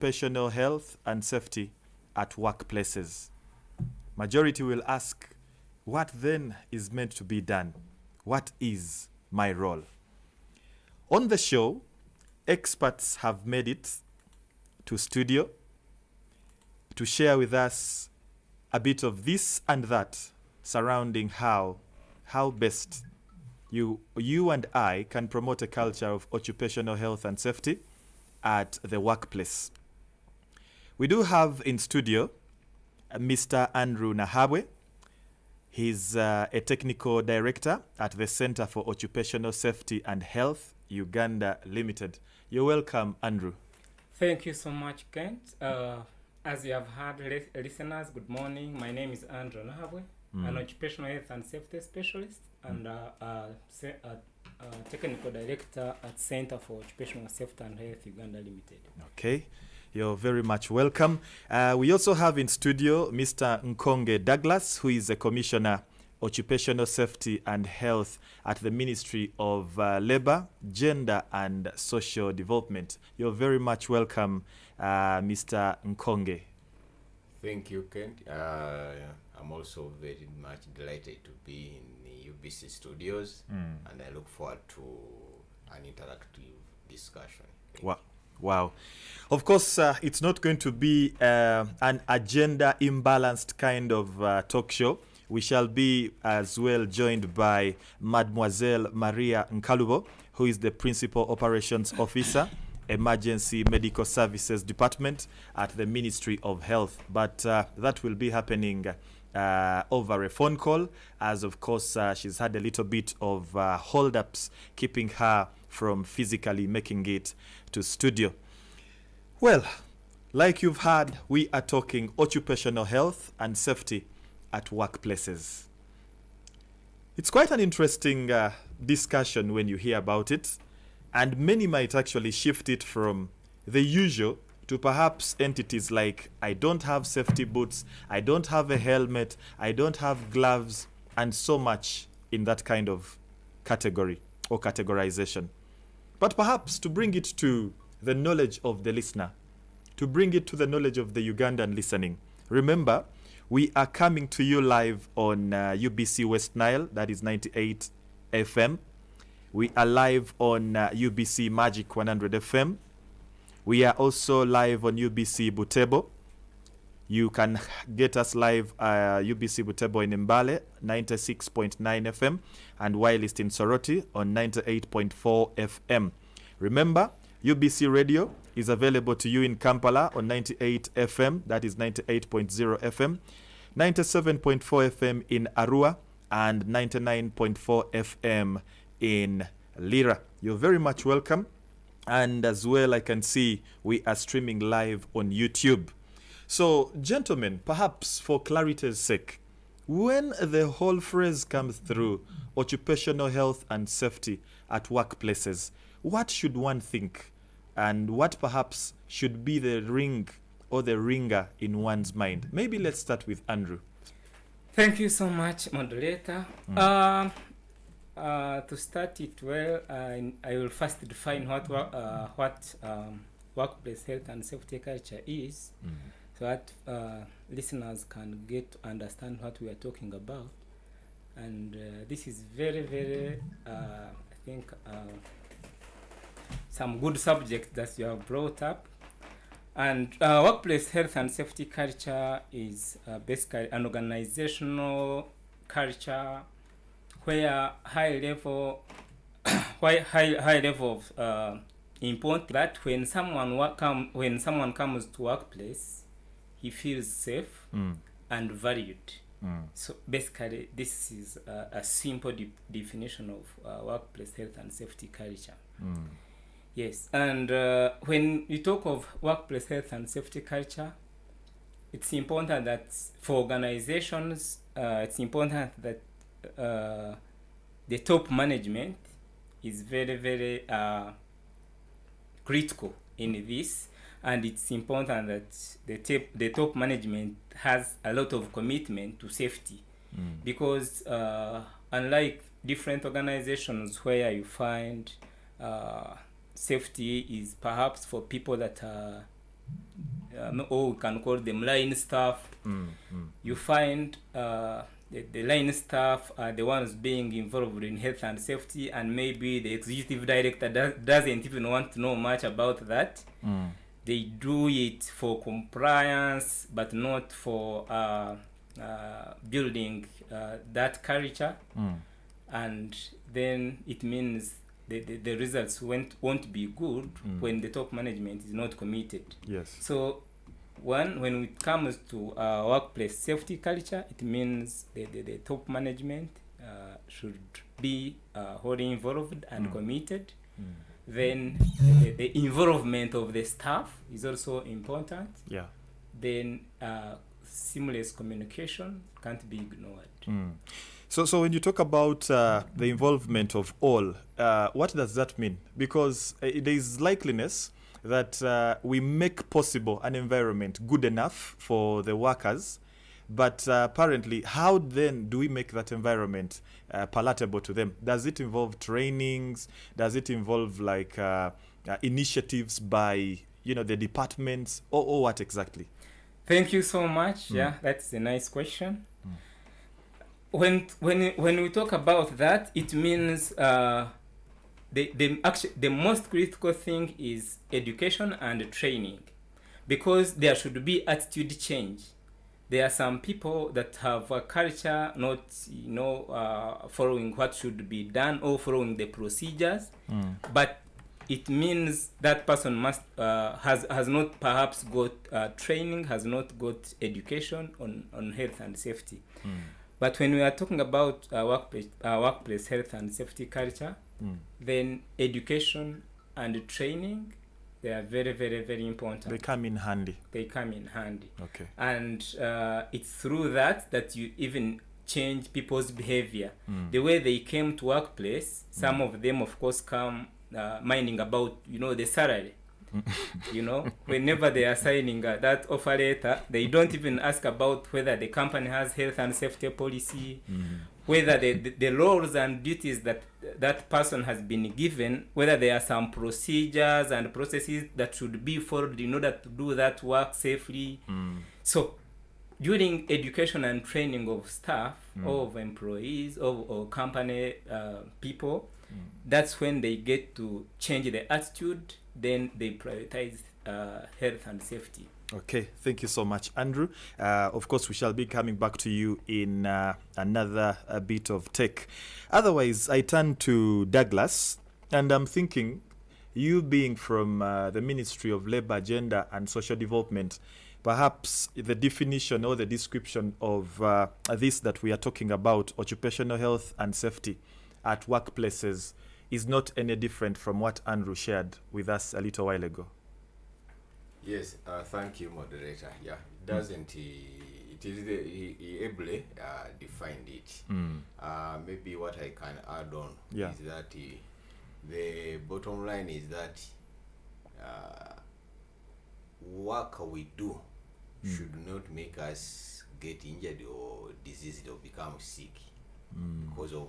occupational health and safety at workplaces. Majority will ask, what then is meant to be done? What is my role? On the show, experts have made it to studio to share with us a bit of this and that surrounding how best you and I can promote a culture of occupational health and safety at the workplace. We do have in studio Mr. Andrew Nahabwe. He's a technical director at the Center for Occupational Safety and Health, Uganda Limited. You're welcome, Andrew. Thank you so much, Kent. As you have heard, listeners, good morning. My name is Andrew Nahabwe, an occupational health and safety specialist and technical director at Center for Occupational Safety and Health, Uganda Limited. Okay. You're very much welcome. We also have in studio Mr. Nkonge Douglas, who is a Commissioner, Occupational Safety and Health at the Ministry of Labor, Gender and Social Development. You're very much welcome, Mr. Nkonge. Thank you, Kent. I'm also very much delighted to be in the UBC studios, and I look forward to an interactive discussion. Wow. Of course, it's not going to be an agenda imbalanced kind of talk show. We shall be as well joined by Mademoiselle Maria Nkalubo, who is the Principal Operations Officer, Emergency Medical Services Department at the Ministry of Health. But that will be happening over a phone call, as of course she's had a little bit of hold-ups keeping her from physically making it to studio. Well, like you've heard, we are talking occupational health and safety at workplaces. It's quite an interesting discussion when you hear about it, and many might actually shift it from the usual to perhaps entities like, I don't have safety boots, I don't have a helmet, I don't have gloves, and so much in that kind of category or categorization. But perhaps to bring it to the knowledge of the listener, to bring it to the knowledge of the Ugandan listening. Remember, we are coming to you live on UBC West Nile, that is 98 FM. We are live on UBC Magic 100 FM. We are also live on UBC Butebo. You can get us live UBC Butebo in Mbale, 96.9 FM, and Wireless in Soroti on 98.4 FM. Remember, UBC Radio is available to you in Kampala on 98 FM, that is 98.0 FM, 97.4 FM in Arua, and 99.4 FM in Lira. You're very much welcome. And as well, I can see we are streaming live on YouTube. So, gentlemen, perhaps for clarity's sake, when the whole phrase comes through, occupational health and safety at workplaces, what should one think? And what perhaps should be the ring or the ringer in one's mind? Maybe let's start with Andrew. Thank you so much, moderator. To start it well, I will first define what workplace health and safety culture is, so that listeners can get to understand what we are talking about. And this is very, very, I think, some good subjects that you have brought up. And workplace health and safety culture is basically an organizational culture where high level of important that when someone comes to workplace, he feels safe and valued. So basically, this is a simple definition of workplace health and safety culture. Yes, and when we talk of workplace health and safety culture, it's important that for organizations, it's important that the top management is very, very critical in this, and it's important that the top management has a lot of commitment to safety, because unlike different organizations where you find safety is perhaps for people that are or we can call them line staff. You find the line staff are the ones being involved in health and safety, and maybe the executive director doesn't even want to know much about that. They do it for compliance, but not for building that culture. And then it means the results won't be good when the top management is not committed. Yes. So when it comes to workplace safety culture, it means the top management should be wholly involved and committed. Then the involvement of the staff is also important. Yeah. Then seamless communication can't be ignored. So when you talk about the involvement of all, what does that mean? Because there is likeliness that we make possible an environment good enough for the workers, but apparently, how then do we make that environment palatable to them? Does it involve trainings? Does it involve like initiatives by the departments, or what exactly? Thank you so much. Yeah, that's a nice question. When we talk about that, it means the most critical thing is education and training, because there should be attitude change. There are some people that have a culture not following what should be done or following the procedures, but it means that person must has not perhaps got training, has not got education on health and safety. But when we are talking about workplace health and safety culture, then education and training, they are very, very, very important. They come in handy. Okay. And it's through that you even change people's behavior. The way they came to workplace, some of them, of course, come minding about, the salary. Whenever they are signing that offer letter, they don't even ask about whether the company has health and safety policy, whether the roles and duties that person has been given, whether there are some procedures and processes that should be followed in order to do that work safely. So during education and training of staff, of employees, or company people, that's when they get to change the attitude. Then they prioritize health and safety. Okay, thank you so much, Andrew. Of course, we shall be coming back to you in another bit of tech. Otherwise, I turn to Douglas, and I'm thinking, you being from the Ministry of Labour, Gender and Social Development, perhaps the definition or the description of this that we are talking about, occupational health and safety at workplaces, is not any different from what Andrew shared with us a little while ago. Yes, thank you, moderator. Yeah, doesn't he ably defined it. Maybe what I can add on is that the bottom line is that work we do should not make us get injured or diseased or become sick. Because of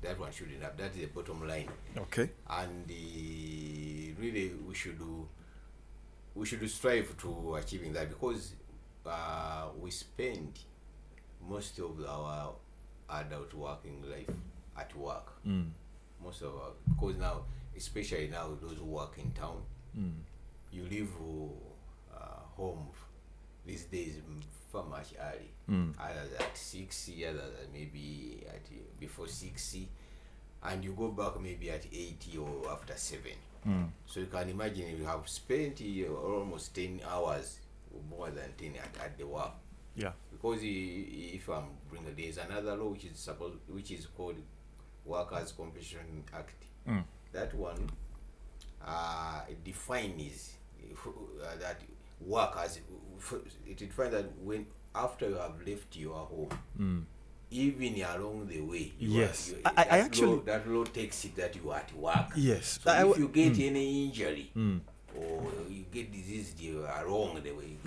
that one shouldn't have. That is the bottom line. Okay. And really we should strive to achieving that, because we spend most of our adult working life at work. Because now, especially now, those who work in town, you leave home these days far much early. Others at 6, others maybe before 6, and you go back maybe at 8 or after 7. So you can imagine you have spent almost 10 hours or more than 10 at the work. Yeah. Because if I'm bringing, there's another law which is called Workers' Compensation Act. That one it defines that workers. It defines that when after you have left your home, even along the way, that law takes it that you are at work. Yes. So if you get any injury or you get diseased along the way,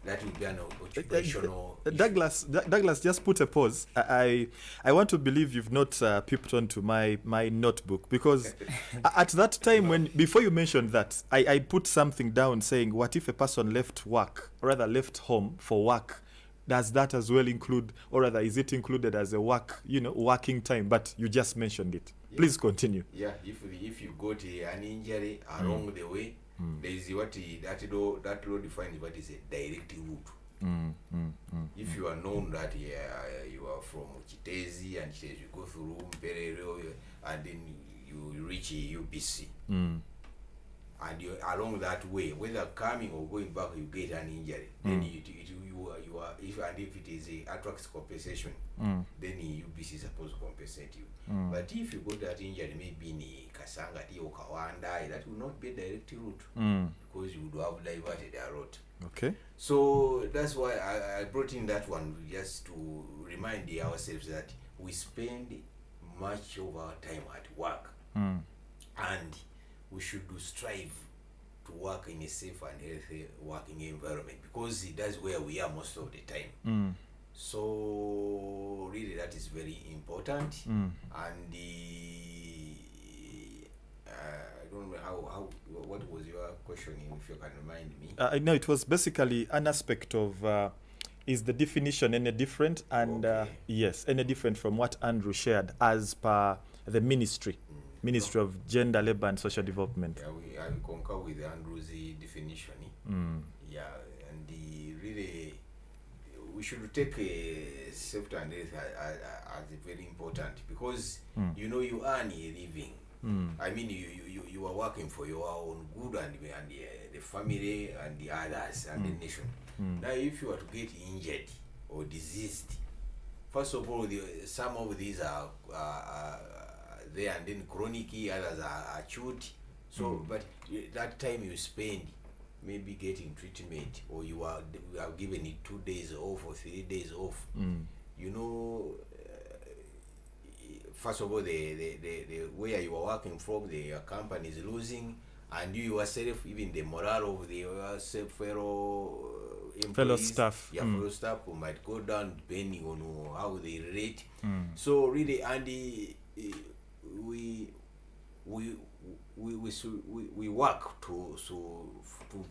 that will be an occupational issue. Douglas, just put a pause. I want to believe you've not peeped onto my notebook, because at that time before you mentioned that, I put something down saying, what if a person left left home for work? Does that as well include, or rather, is it included as a working time? But you just mentioned it. Yeah. Please continue. Yeah, if you got an injury along the way, there is that law defines what is a direct route. If you are known that you are from Chitezi, and Chitezi you go through Mperero, and then you reach UBC, and you along that way, whether coming or going back, you get an injury, then you are if it is a attracts compensation, then UBC is supposed to compensate you. But if you got that injury, maybe in Kasanga or Kawanda, that will not be a direct route, because you would have diverted a route. Okay. So that's why I brought in that one, just to remind ourselves that we spend much of our time at work, and we should strive to work in a safe and healthy working environment, because that's where we are most of the time. So really that is very important. And I don't know how what was your question, if you can remind me? No, it was basically an aspect of is the definition any different, and Okay. yes, any different from what Andrew shared as per the Ministry of Gender, Labour and Social Development. Yeah, I concur with Andrew's definition. Yeah, and really we should take safety and health as very important, because you earn a living. I mean, you are working for your own good and the family and the others and the nation. Now, if you are to get injured or diseased, first of all, some of these are there, and then chronic, others are acute. So, but that time you spend maybe getting treatment, or you are given it 2 days off or 3 days off. First of all, the where you are working from, the company is losing, and you yourself, even the morale of the fellow employees, staff, fellow staff who might go down depending on how they rate. So really, Andy, we work to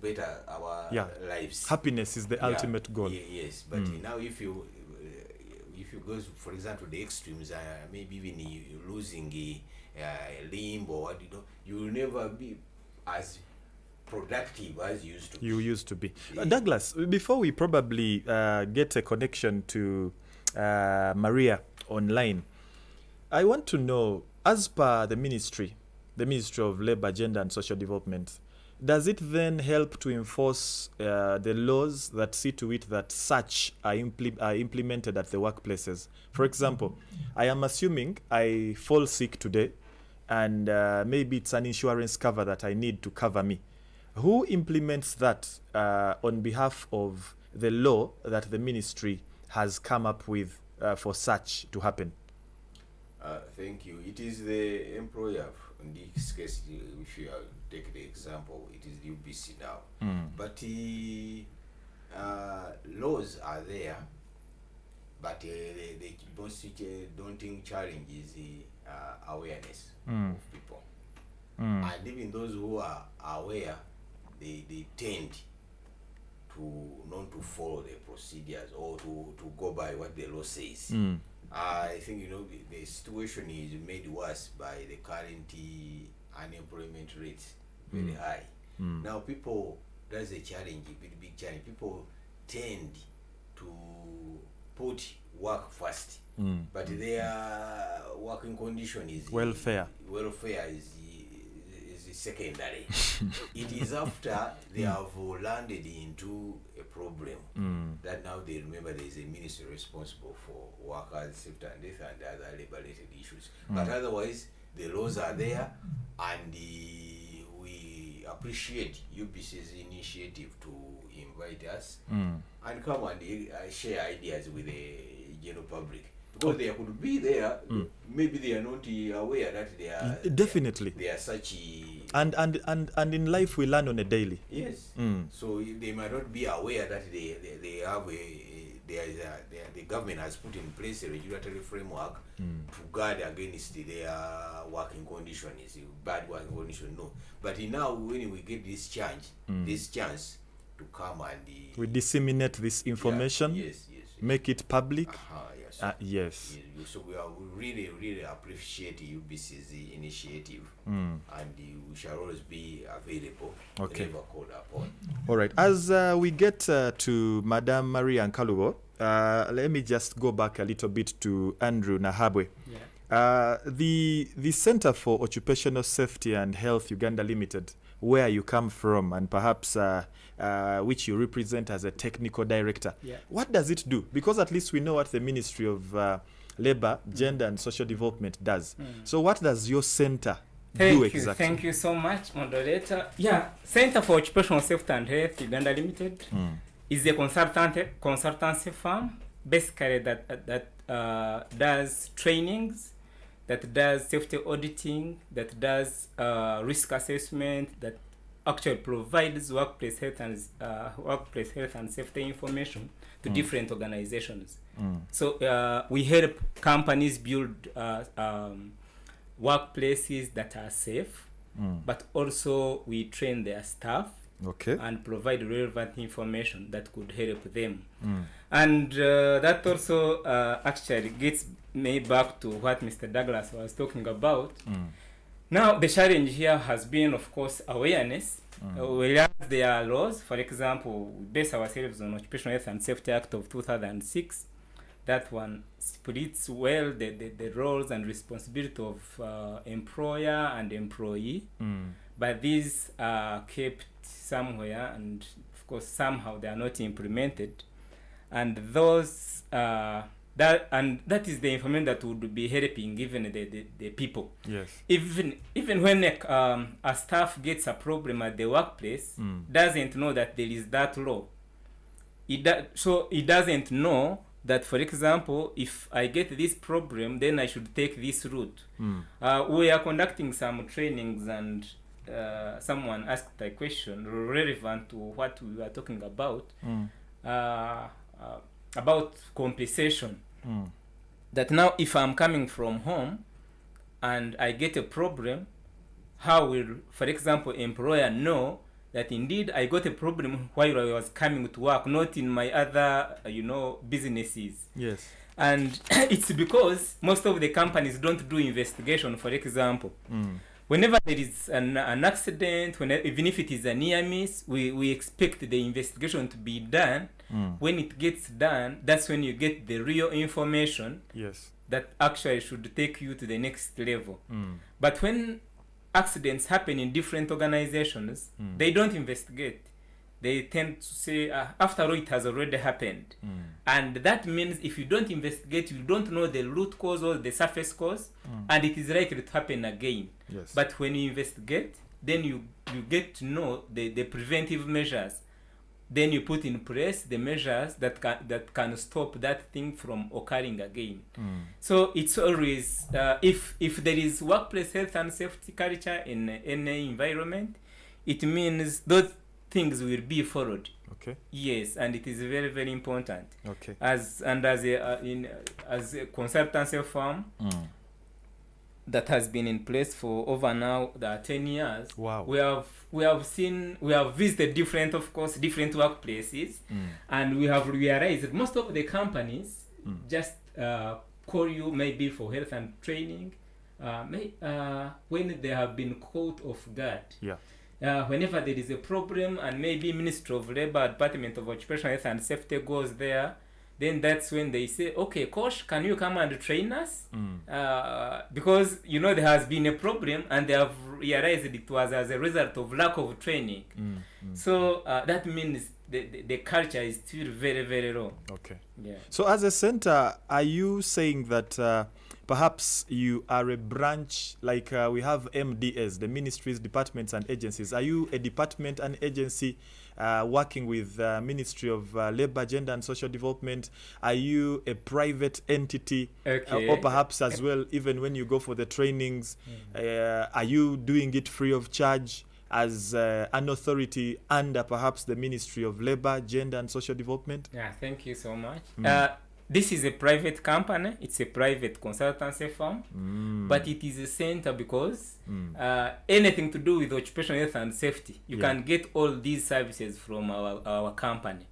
better our lives. Happiness is the ultimate goal. Yes, but now if you go, for example, the extremes, maybe even you losing a limb or what, you will never be as productive as you used to be. Douglas, before we probably get a connection to Maria online, I want to know, as per the Ministry of Labour, Gender and Social Development, does it then help to enforce the laws that see to it that such are implemented at the workplaces? For example, I am assuming I fall sick today, and maybe it's an insurance cover that I need to cover me. Who implements that on behalf of the law that the ministry has come up with for such to happen? Thank you. It is the employer. In this case, if you take the example, it is the UBC now. But laws are there, but the most daunting challenge is the awareness of people. And even those who are aware, they tend to not to follow the procedures or to go by what the law says. I think the situation is made worse by the current unemployment rate very high. Now that's a challenge, a big challenge. People tend to put work first, but their working condition is welfare is secondary. It is after they have landed into a problem that now they remember there is a ministry responsible for workers' safety and health and other labor-related issues. But otherwise, the laws are there, and we appreciate UBC's initiative to invite us and come and share ideas with the general public. Because they could be there, maybe they are not aware that they are Definitely. they are such And in life we learn on a daily. yes. So they might not be aware that they have the government has put in place a regulatory framework to guard against their working conditions, bad working conditions. No, but now when we get this chance to come and We disseminate this information, yes, make it public. yes. Yes. So we are really appreciate UBC's initiative, and we shall always be available whenever called upon. All right. As we get to Madame Maria Nkalubo, let me just go back a little bit to Andrew Nahabwe. Yeah. The Center for Occupational Safety and Health Uganda Limited, where you come from, and perhaps which you represent as a technical director. Yeah. What does it do? Because at least we know what the Ministry of Labor, Gender and Social Development does. So what does your center do exactly? Thank you so much, moderator. Yeah, Center for Occupational Safety and Health Uganda Limited is a consultancy firm, basically that does trainings, that does safety auditing, that does risk assessment, that actually provides workplace health and safety information to different organizations. So we help companies build workplaces that are safe, but also we train their staff and provide relevant information that could help them. And that also actually gets me back to what Mr. Douglas was talking about. Now, the challenge here has been, of course, awareness. Whereas there are laws, for example, we base ourselves on Occupational Health and Safety Act of 2006. That one splits well the roles and responsibility of employer and employee. But these are kept somewhere, and of course, somehow they are not implemented. And those that is the information that would be helping even the people. Yes. Even when a staff gets a problem at the workplace, doesn't know that there is that law. So it doesn't know that, for example, if I get this problem, then I should take this route. We are conducting some trainings, and someone asked a question relevant to what we were talking about compensation. That now, if I'm coming from home and I get a problem, how will, for example, employer know that indeed I got a problem while I was coming to work, not in my other, businesses? Yes. And it's because most of the companies don't do investigation. For example, whenever there is an accident, even if it is a near miss, we expect the investigation to be done. When it gets done, that's when you get the real information. Yes. That actually should take you to the next level. But when accidents happen in different organizations, they don't investigate. They tend to say, after all, it has already happened. And that means if you don't investigate, you don't know the root cause or the surface cause, and it is likely to happen again. Yes. But when you investigate, then you get to know the preventive measures. Then you put in place the measures that can stop that thing from occurring again. So it's always, if there is workplace health and safety culture in any environment, it means those things will be followed. Okay. Yes, and it is very, very important. Okay. As a consultancy firm that has been in place for over now 10 years. Wow. We have visited different workplaces, and we have realized that most of the companies just call you maybe for health and training when they have been caught off guard. Yeah. Whenever there is a problem, and maybe Ministry of Labor, Department of Occupational Health and Safety goes there, then that's when they say, okay, coach, can you come and train us? Because, there has been a problem, and they have realized it was as a result of lack of training. So that means the culture is still very, very low. Okay. Yeah. So as a center, are you saying that perhaps you are a branch, like we have MDS, the ministries, departments and agencies? Are you a department and agency working with Ministry of Labor, Gender and Social Development? Are you a private entity? Okay. Or perhaps as well, even when you go for the trainings, are you doing it free of charge as an authority under perhaps the Ministry of Labor, Gender and Social Development? Yeah, thank you so much. This is a private company. It's a private consultancy firm, but it is a center because anything to do with occupational health and safety, you can get all these services from our company.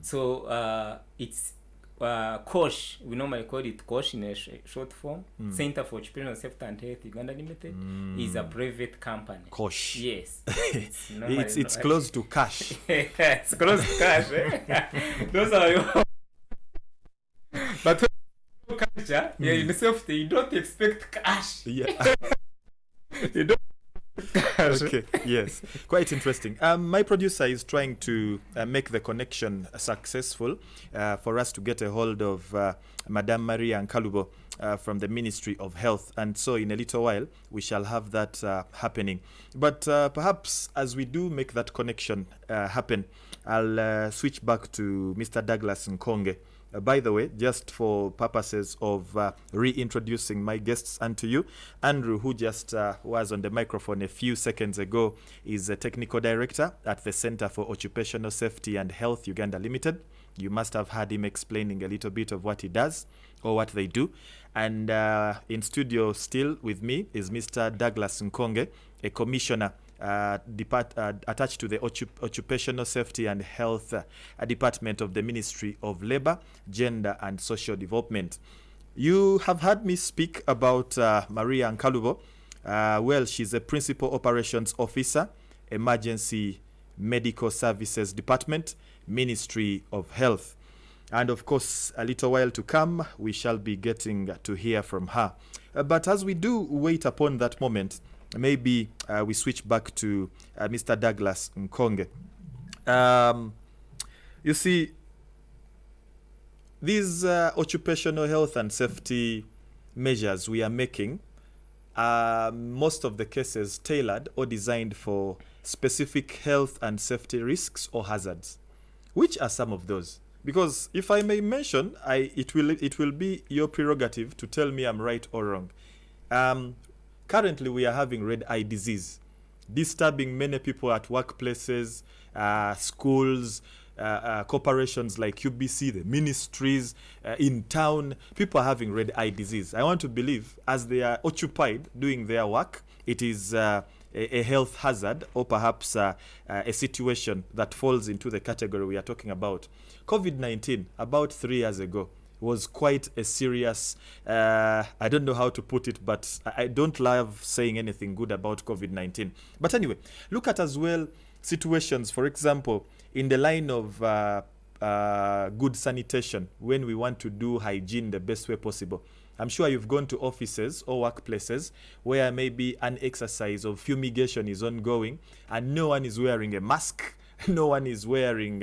So it's COSH. We normally call it COSH in a short form. Center for Occupational Safety and Health Uganda Limited is a private company. COSH. Yes. It's close to cash. It's close to cash. Those are your. But when culture, in safety, you don't expect cash. Yeah. You don't. Okay. Yes. Quite interesting. My producer is trying to make the connection successful for us to get a hold of Madame Maria Nkalubo from the Ministry of Health, and so in a little while we shall have that happening. But perhaps as we do make that connection happen, I'll switch back to Mr. Douglas Nkonge. By the way, just for purposes of reintroducing my guests and to you, Andrew, who just was on the microphone a few seconds ago, is a technical director at the Center for Occupational Safety and Health Uganda Limited. You must have heard him explaining a little bit of what he does or what they do. And in studio still with me is Mr. Douglas Nkonge, a commissioner attached to the Occupational Safety and Health Department of the Ministry of Labor, Gender and Social Development. You have heard me speak about Maria Nkalubo. Well, she's a Principal Operations Officer, Emergency Medical Services Department, Ministry of Health. And of course, a little while to come, we shall be getting to hear from her. But as we do wait upon that moment, maybe we switch back to Mr. Douglas Nkonge. You see, these occupational health and safety measures we are making are most of the cases tailored or designed for specific health and safety risks or hazards. Which are some of those? Because if I may mention, it will be your prerogative to tell me I'm right or wrong. Currently, we are having red eye disease, disturbing many people at workplaces, schools, corporations like UBC, the ministries, in town. People are having red eye disease. I want to believe as they are occupied doing their work, it is a health hazard or perhaps a situation that falls into the category we are talking about. COVID-19, about 3 years ago, was quite a serious, I don't know how to put it, but I don't love saying anything good about COVID-19. But anyway, look at as well situations, for example, in the line of good sanitation, when we want to do hygiene the best way possible. I'm sure you've gone to offices or workplaces where maybe an exercise of fumigation is ongoing and no one is wearing a mask. No one is wearing,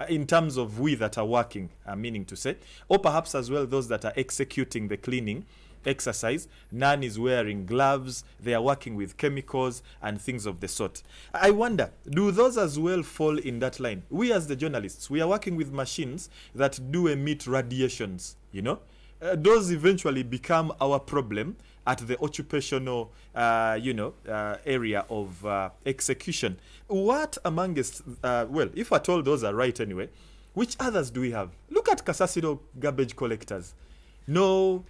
in terms of we that are working, meaning to say, or perhaps as well those that are executing the cleaning exercise, none is wearing gloves, they are working with chemicals and things of the sort. I wonder, do those as well fall in that line? We as the journalists, we are working with machines that do emit radiations, you know? Those eventually become our problem at the occupational, area of execution. What amongst, well, if at all those are right anyway, which others do we have? Look at Kasasiro garbage collectors. No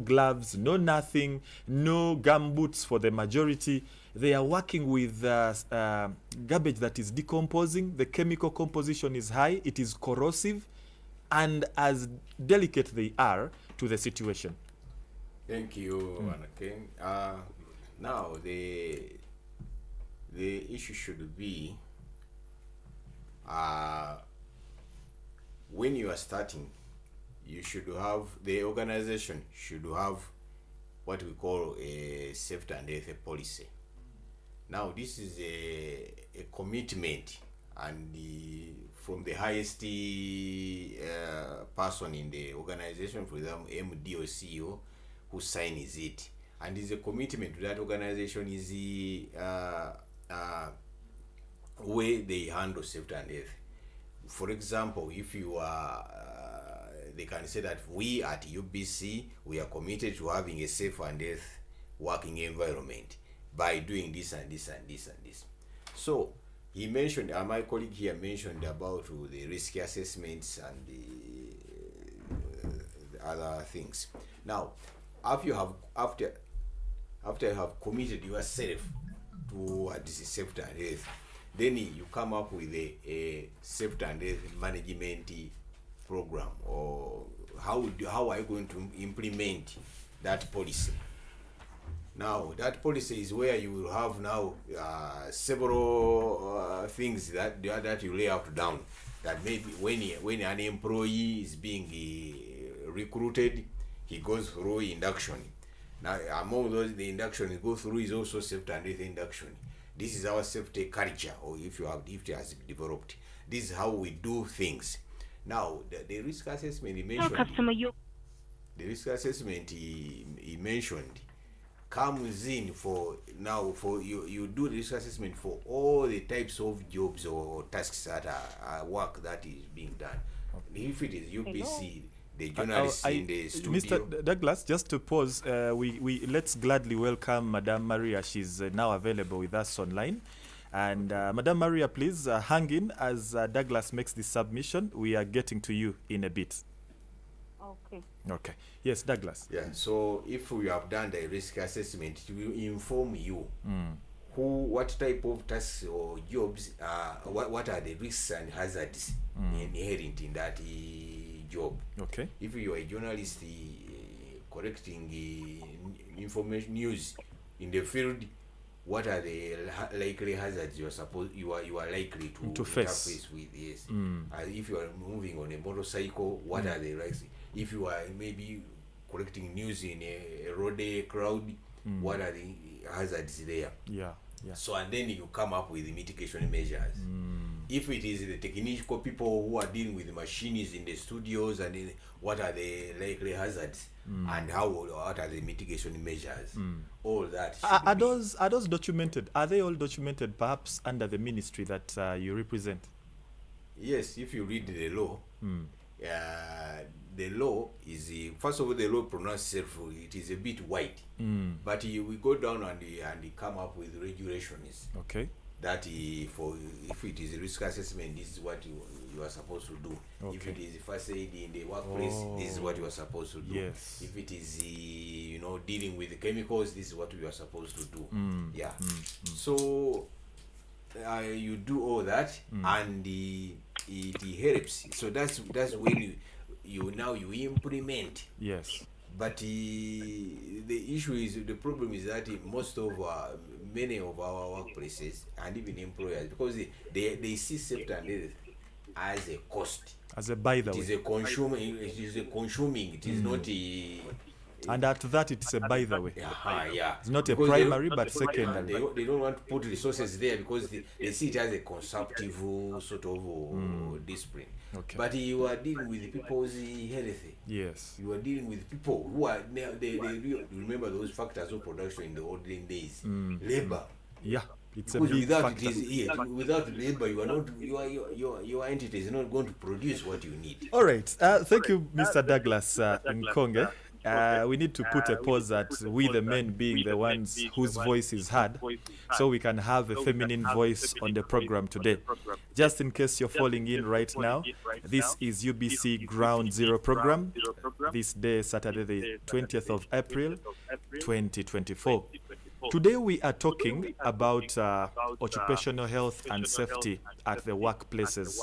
gloves, no nothing, no gumboots for the majority. They are working with garbage that is decomposing. The chemical composition is high. It is corrosive. And as delicate they are to the situation. Thank you, Anakin. Now, the issue should be when you are starting, you should have, the organization should have what we call a safety and health policy. Now, this is a commitment, and from the highest person in the organization, for example, MD or CEO, who signs it, and is a commitment to that organization is way they handle safety and health. For example, if you are, they can say that we at UBC, we are committed to having a safe and health working environment by doing this and this and this and this. So he mentioned, my colleague here mentioned about the risk assessments and the other things. Now, after you have committed yourself to this safety and health, then you come up with a safety and health management program, or how are you going to implement that policy? Now, that policy is where you will have now several things that you lay out down. That maybe when an employee is being recruited, he goes through induction. Now, among those the induction he goes through is also safety and health induction. This is our safety culture, or if it has developed, this is how we do things. Now, the risk assessment he mentioned. The risk assessment he mentioned comes in for you do the risk assessment for all the types of jobs or tasks that are work that is being done. If it is UBC, the journalists in the studio. Mr. Douglas, just to pause, we let's gladly welcome Madame Maria. She's now available with us online. And Madame Maria, please hang in as Douglas makes the submission. We are getting to you in a bit. Okay. Okay. Yes, Douglas. Yeah. So if we have done the risk assessment, we will inform you what type of tasks or jobs, what are the risks and hazards inherent in that job. Okay. If you are a journalist collecting information news in the field, what are the likely hazards you are likely to face with? Yes. If you are moving on a motorcycle, what are the risks? If you are maybe collecting news in a road crowd, what are the hazards there? Yeah. So, and then you come up with the mitigation measures. If it is the technical people who are dealing with the machines in the studios, and then what are the likely hazards and what are the mitigation measures? All that. Are those documented? Are they all documented, perhaps under the ministry that you represent? Yes, if you read the law, the law is first of all, the law pronounced itself, it is a bit wide, but we go down and come up with regulations. Okay. That if it is a risk assessment, this is what you are supposed to do. Okay. If it is first aid in the workplace, this is what you are supposed to do. Yes. If it is dealing with the chemicals, this is what you are supposed to do. So you do all that, and it helps. So that's when you implement. Yes. But the problem is that many of our workplaces and even employers, because they see safety and health as a cost, as a by the way. It is a consuming. It is not a. And at that, it's a by the way. Yeah. It's not a primary, but secondary. They don't want to put resources there because they see it as a consumptive sort of discipline. Okay. But you are dealing with people's health. Yes. You are dealing with people who are they remember those factors of production in the olden days. Labor. Yeah. It's because a big factor. Without labor, you are not your entity is not going to produce what you need. All right. Thank you, Mr. Douglas Nkonge. We need to put a pause at we the men being the ones whose voice is heard, so we can have a feminine voice on the program today. Just in case you're falling in right now, this is UBC Ground Zero program, this day, Saturday the 20th of April, 2024. Today we are talking about occupational health and safety at the workplaces.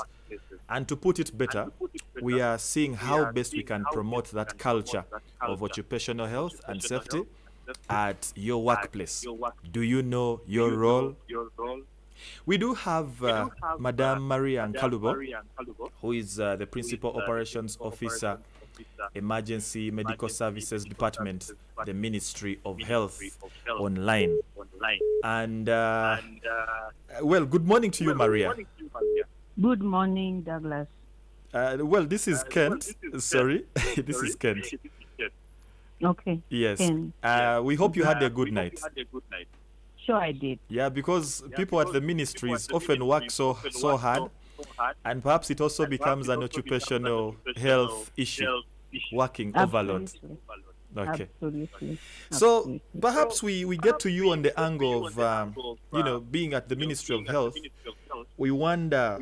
And to put it better, we are seeing how best we can promote that culture of occupational health and safety at your workplace. Do you know your role? We do have Madame Maria Nkalubo, who is the Principal Operations Officer, Emergency Medical Services Department, the Ministry of Health, online. And, well, good morning to you, Maria. Good morning, Douglas. Well, this is Kent. Sorry, this is Kent. Okay. Yes. Ken. We hope you had a good night. Sure, I did. Yeah, because people at the ministries often work so hard, and perhaps it also becomes an occupational health issue, working overload. Absolutely. Okay. Absolutely. So Absolutely. perhaps we get to you on the angle of, being at the Ministry of Health. We wonder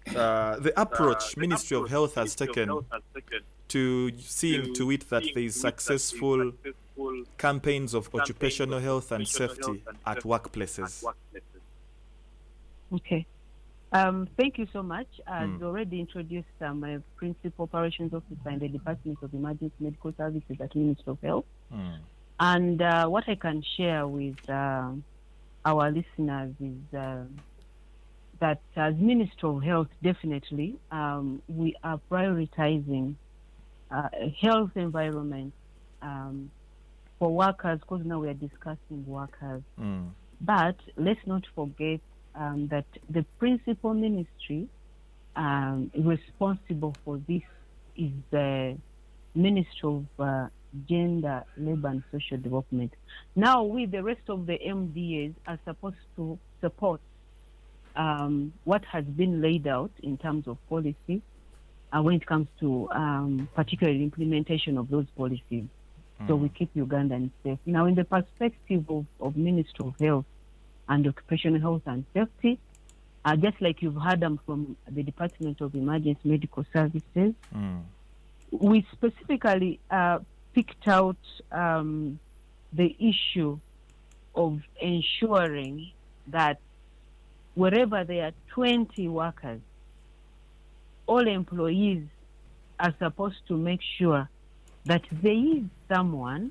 the approach Ministry of Health has taken to seeing to it that there is successful campaigns of occupational health and safety at workplaces. Okay. Thank you so much. I've already introduced my Principal Operations Officer in the Department of Emergency Medical Services at Ministry of Health. And what I can share with our listeners is that as Ministry of Health, definitely, we are prioritizing health environment for workers, because now we are discussing workers. But let's not forget that the principal ministry responsible for this is the Ministry of Gender, Labor and Social Development. Now, we, the rest of the MDAs, are supposed to support what has been laid out in terms of policy when it comes to particularly implementation of those policies. So we keep Ugandans safe. Now, in the perspective of Ministry of Health and Occupational Health and Safety, just like you've heard them from the Department of Emergency Medical Services, we specifically picked out the issue of ensuring that wherever there are 20 workers, all employees are supposed to make sure that there is someone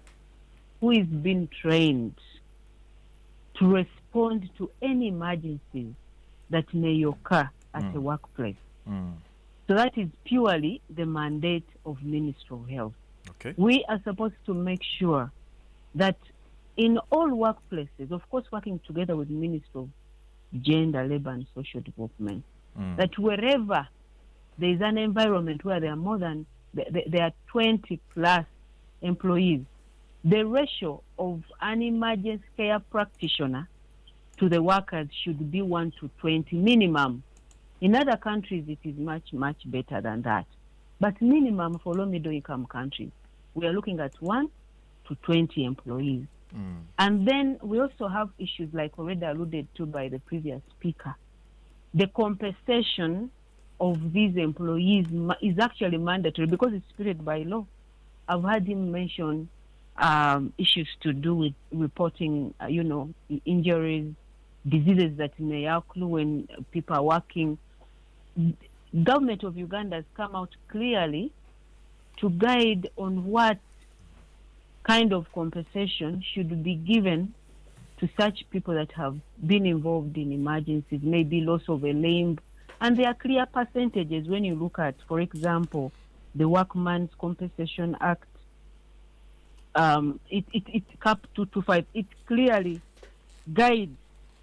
who is being trained to respond to any emergencies that may occur at a workplace. So that is purely the mandate of Ministry of Health. Okay. We are supposed to make sure that in all workplaces, of course working together with Ministry of Gender, Labor and Social Development, that wherever there is an environment where there are more than there are 20 plus employees, the ratio of an emergency care practitioner to the workers should be 1 to 20 minimum. In other countries, it is much, much better than that. But minimum for low middle income countries, we are looking at 1 to 20 employees. And then we also have issues like already alluded to by the previous speaker. The compensation of these employees is actually mandatory because it's stated by law. I've heard him mention issues to do with reporting, injuries, diseases that may occur when people are working. Government of Uganda has come out clearly to guide on what kind of compensation should be given to such people that have been involved in emergencies, maybe loss of a limb. And there are clear percentages when you look at, for example, the Workmen's Compensation Act. It cap 225. It clearly guides.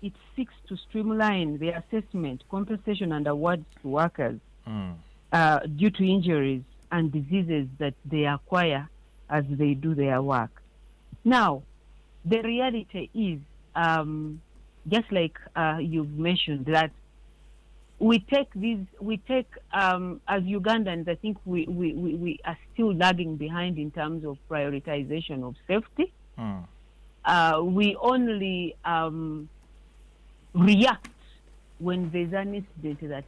It seeks to streamline the assessment, compensation, and awards to workers due to injuries and diseases that they acquire as they do their work. Now, the reality is, just like you've mentioned, that we take as Ugandans, I think we are still lagging behind in terms of prioritization of safety. We only react when there's an incident that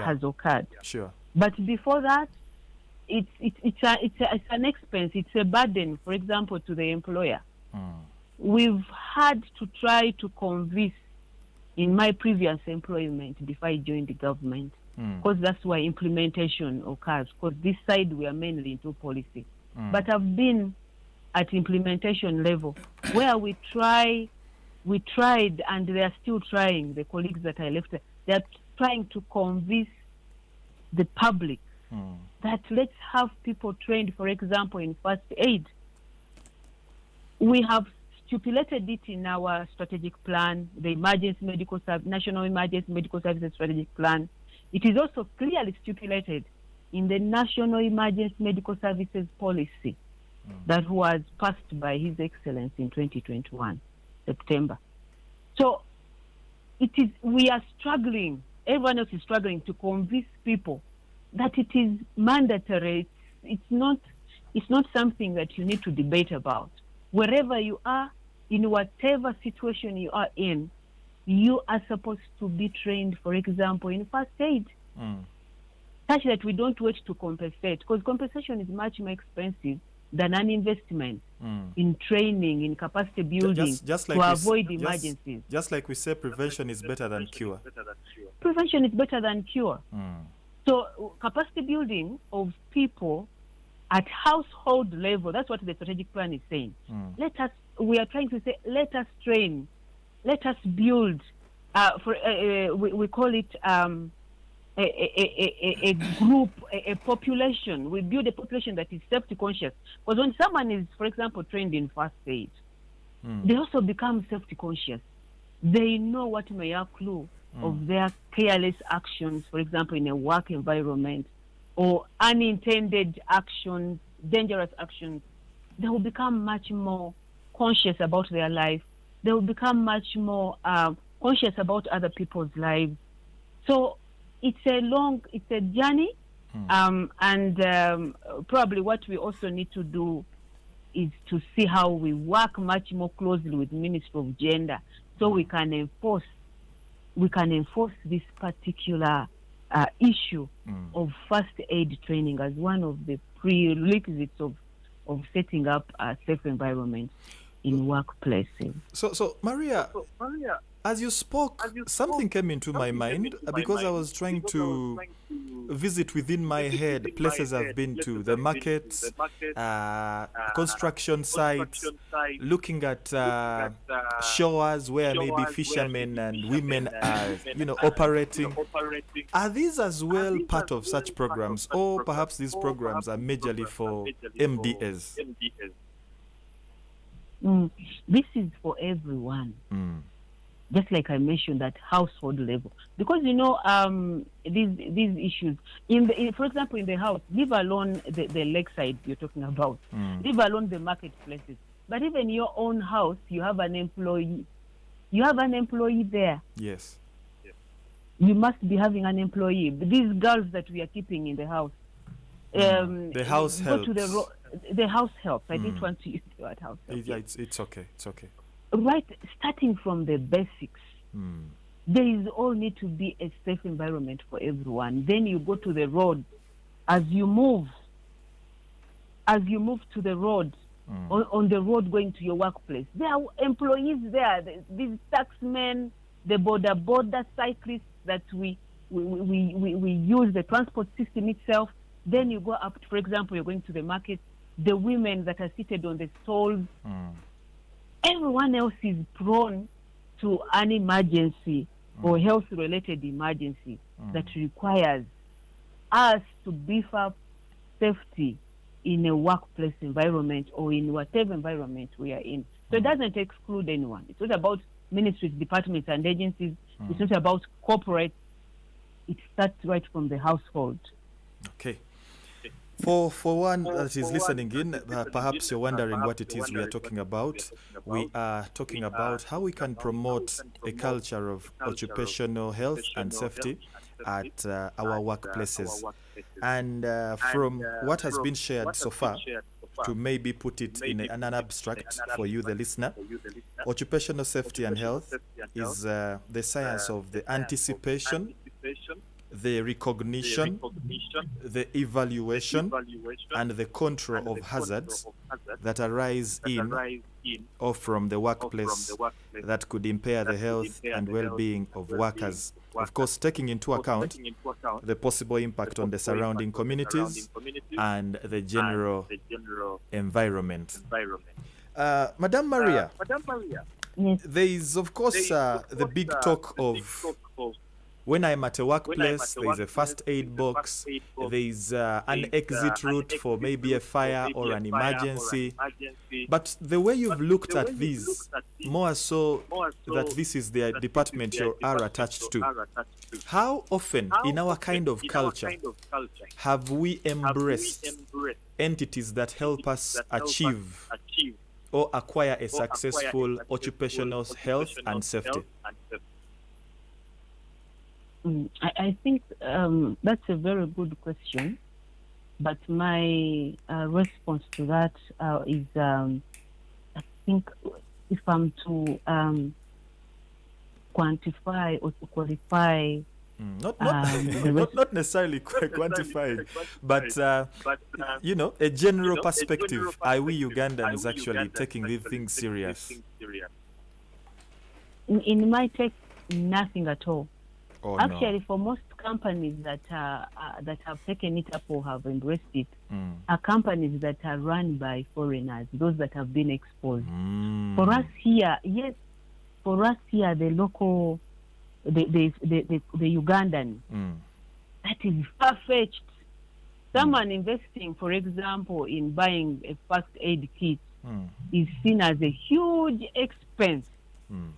has occurred. Sure. But before that, it's an expense, it's a burden, for example, to the employer. We've had to try to convince in my previous employment before I joined the government, because that's why implementation occurs, because this side we are mainly into policy. But I've been at implementation level where we tried and they are still trying, the colleagues that I left, they are trying to convince the public that let's have people trained, for example, in first aid. We have stipulated it in our strategic plan, the National Emergency Medical Services Strategic Plan. It is also clearly stipulated in the National Emergency Medical Services Policy that was passed by His Excellency in 2021. September. So we are struggling, everyone else is struggling to convince people that it is mandatory. It's not something that you need to debate about. Wherever you are, in whatever situation you are in, you are supposed to be trained, for example, in first aid, such that we don't wait to compensate, because compensation is much more expensive than an investment in training, in capacity building, just to avoid emergencies. Just like we say, prevention is better than cure. Prevention is better than cure. So capacity building of people at household level, that's what the strategic plan is saying. We are trying to say, let us train, let us build, we call it a group, a population. We build a population that is safety conscious. Because when someone is, for example, trained in first aid, they also become safety conscious. They know what may occur of their careless actions, for example, in a work environment, or unintended actions, dangerous actions. They will become much more conscious about their life. They will become much more conscious about other people's lives. So it's a journey, and probably what we also need to do is to see how we work much more closely with Ministry of Gender, so we can enforce this particular issue of first aid training as one of the prerequisites of setting up a safe environment in workplaces. So Maria, as you spoke, something came into my mind because I was trying to visit within my head places I've been to, the markets, construction sites, looking at showers where maybe fishermen and women are, operating. Are these as well part of such programs, or perhaps these programs are majorly for MDAs? This is for everyone. Just like I mentioned, at household level, because these issues for example, in the house, leave alone the lakeside you're talking about, leave alone the marketplaces, but even your own house, you have an employee. You have an employee there. Yes. You must be having an employee. These girls that we are keeping in the house, the house helps. The house helps. I didn't want to use the word house helps. Yeah, it's okay. It's okay. Right, starting from the basics, there is all need to be a safe environment for everyone. Then you go to the road. As you move to the road, on the road going to your workplace, there are employees there. These taxmen, the border cyclists that we use, the transport system itself. Then you go up, for example, you're going to the market, the women that are seated on the stalls. Everyone else is prone to an emergency or health-related emergency that requires us to beef up safety in a workplace environment or in whatever environment we are in. So it doesn't exclude anyone. It's not about ministries, departments, and agencies. It's not about corporate. It starts right from the household. Okay. For one that is listening in, perhaps you're wondering what it is we are talking about. We are talking about how we can promote a culture of occupational health and safety at our workplaces. And from what has been shared so far, to maybe put it in an abstract for you, the listener, occupational safety and health is the science of the anticipation, the recognition, the evaluation, and the control of hazards that arise in or from the workplace that could impair the health and well-being of workers. Of course, taking into account the possible impact on the surrounding communities and the general environment. Madam Maria, there is, of course, the big talk of when I'm at a workplace, there is a first aid box, there is an exit route for maybe a fire or an emergency. But the way you've looked at these, more so that this is the department you are attached to, how often in our kind of culture have we embraced entities that help us achieve or acquire a successful occupational health and safety? I think that's a very good question, but my response to that is I think if I'm to quantify or to qualify not necessarily quantified, but a general perspective. Are we Ugandans actually taking these things serious? In my take, nothing at all. Oh, Actually, no. for most companies that have taken it up or have embraced it, are companies that are run by foreigners, those that have been exposed. For us here, the local, the Ugandan, that is far-fetched. Someone investing, for example, in buying a first aid kit is seen as a huge expense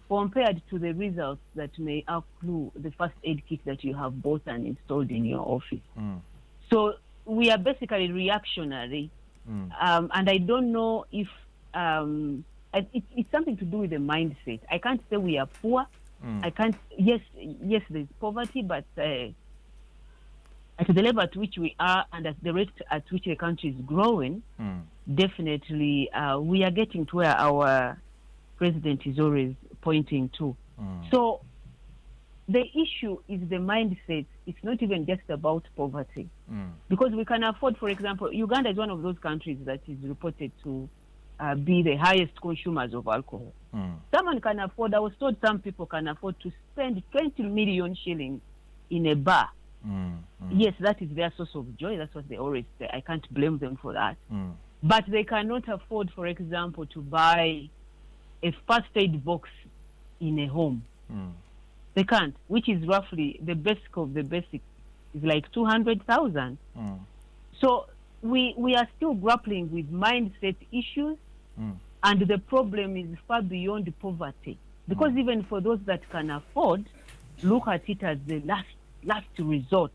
compared to the results that may accrue the first aid kit that you have bought and installed in your office. So we are basically reactionary, and I don't know if it's something to do with the mindset. I can't say we are poor. I can't. Yes, there's poverty, but at the level at which we are and at the rate at which the country is growing, definitely we are getting to where our president is always pointing to. So the issue is the mindset. It's not even just about poverty, because we can afford, for example, Uganda is one of those countries that is reported to be the highest consumers of alcohol. Someone can afford, I was told some people can afford to spend 20 million shillings in a bar. Yes, that is their source of joy. That's what they always say. I can't blame them for that. But they cannot afford, for example, to buy a first aid box in a home. They can't, which is roughly the basic of the basic is like 200,000. So we are still grappling with mindset issues, and the problem is far beyond poverty. Because even for those that can afford, look at it as the last resort,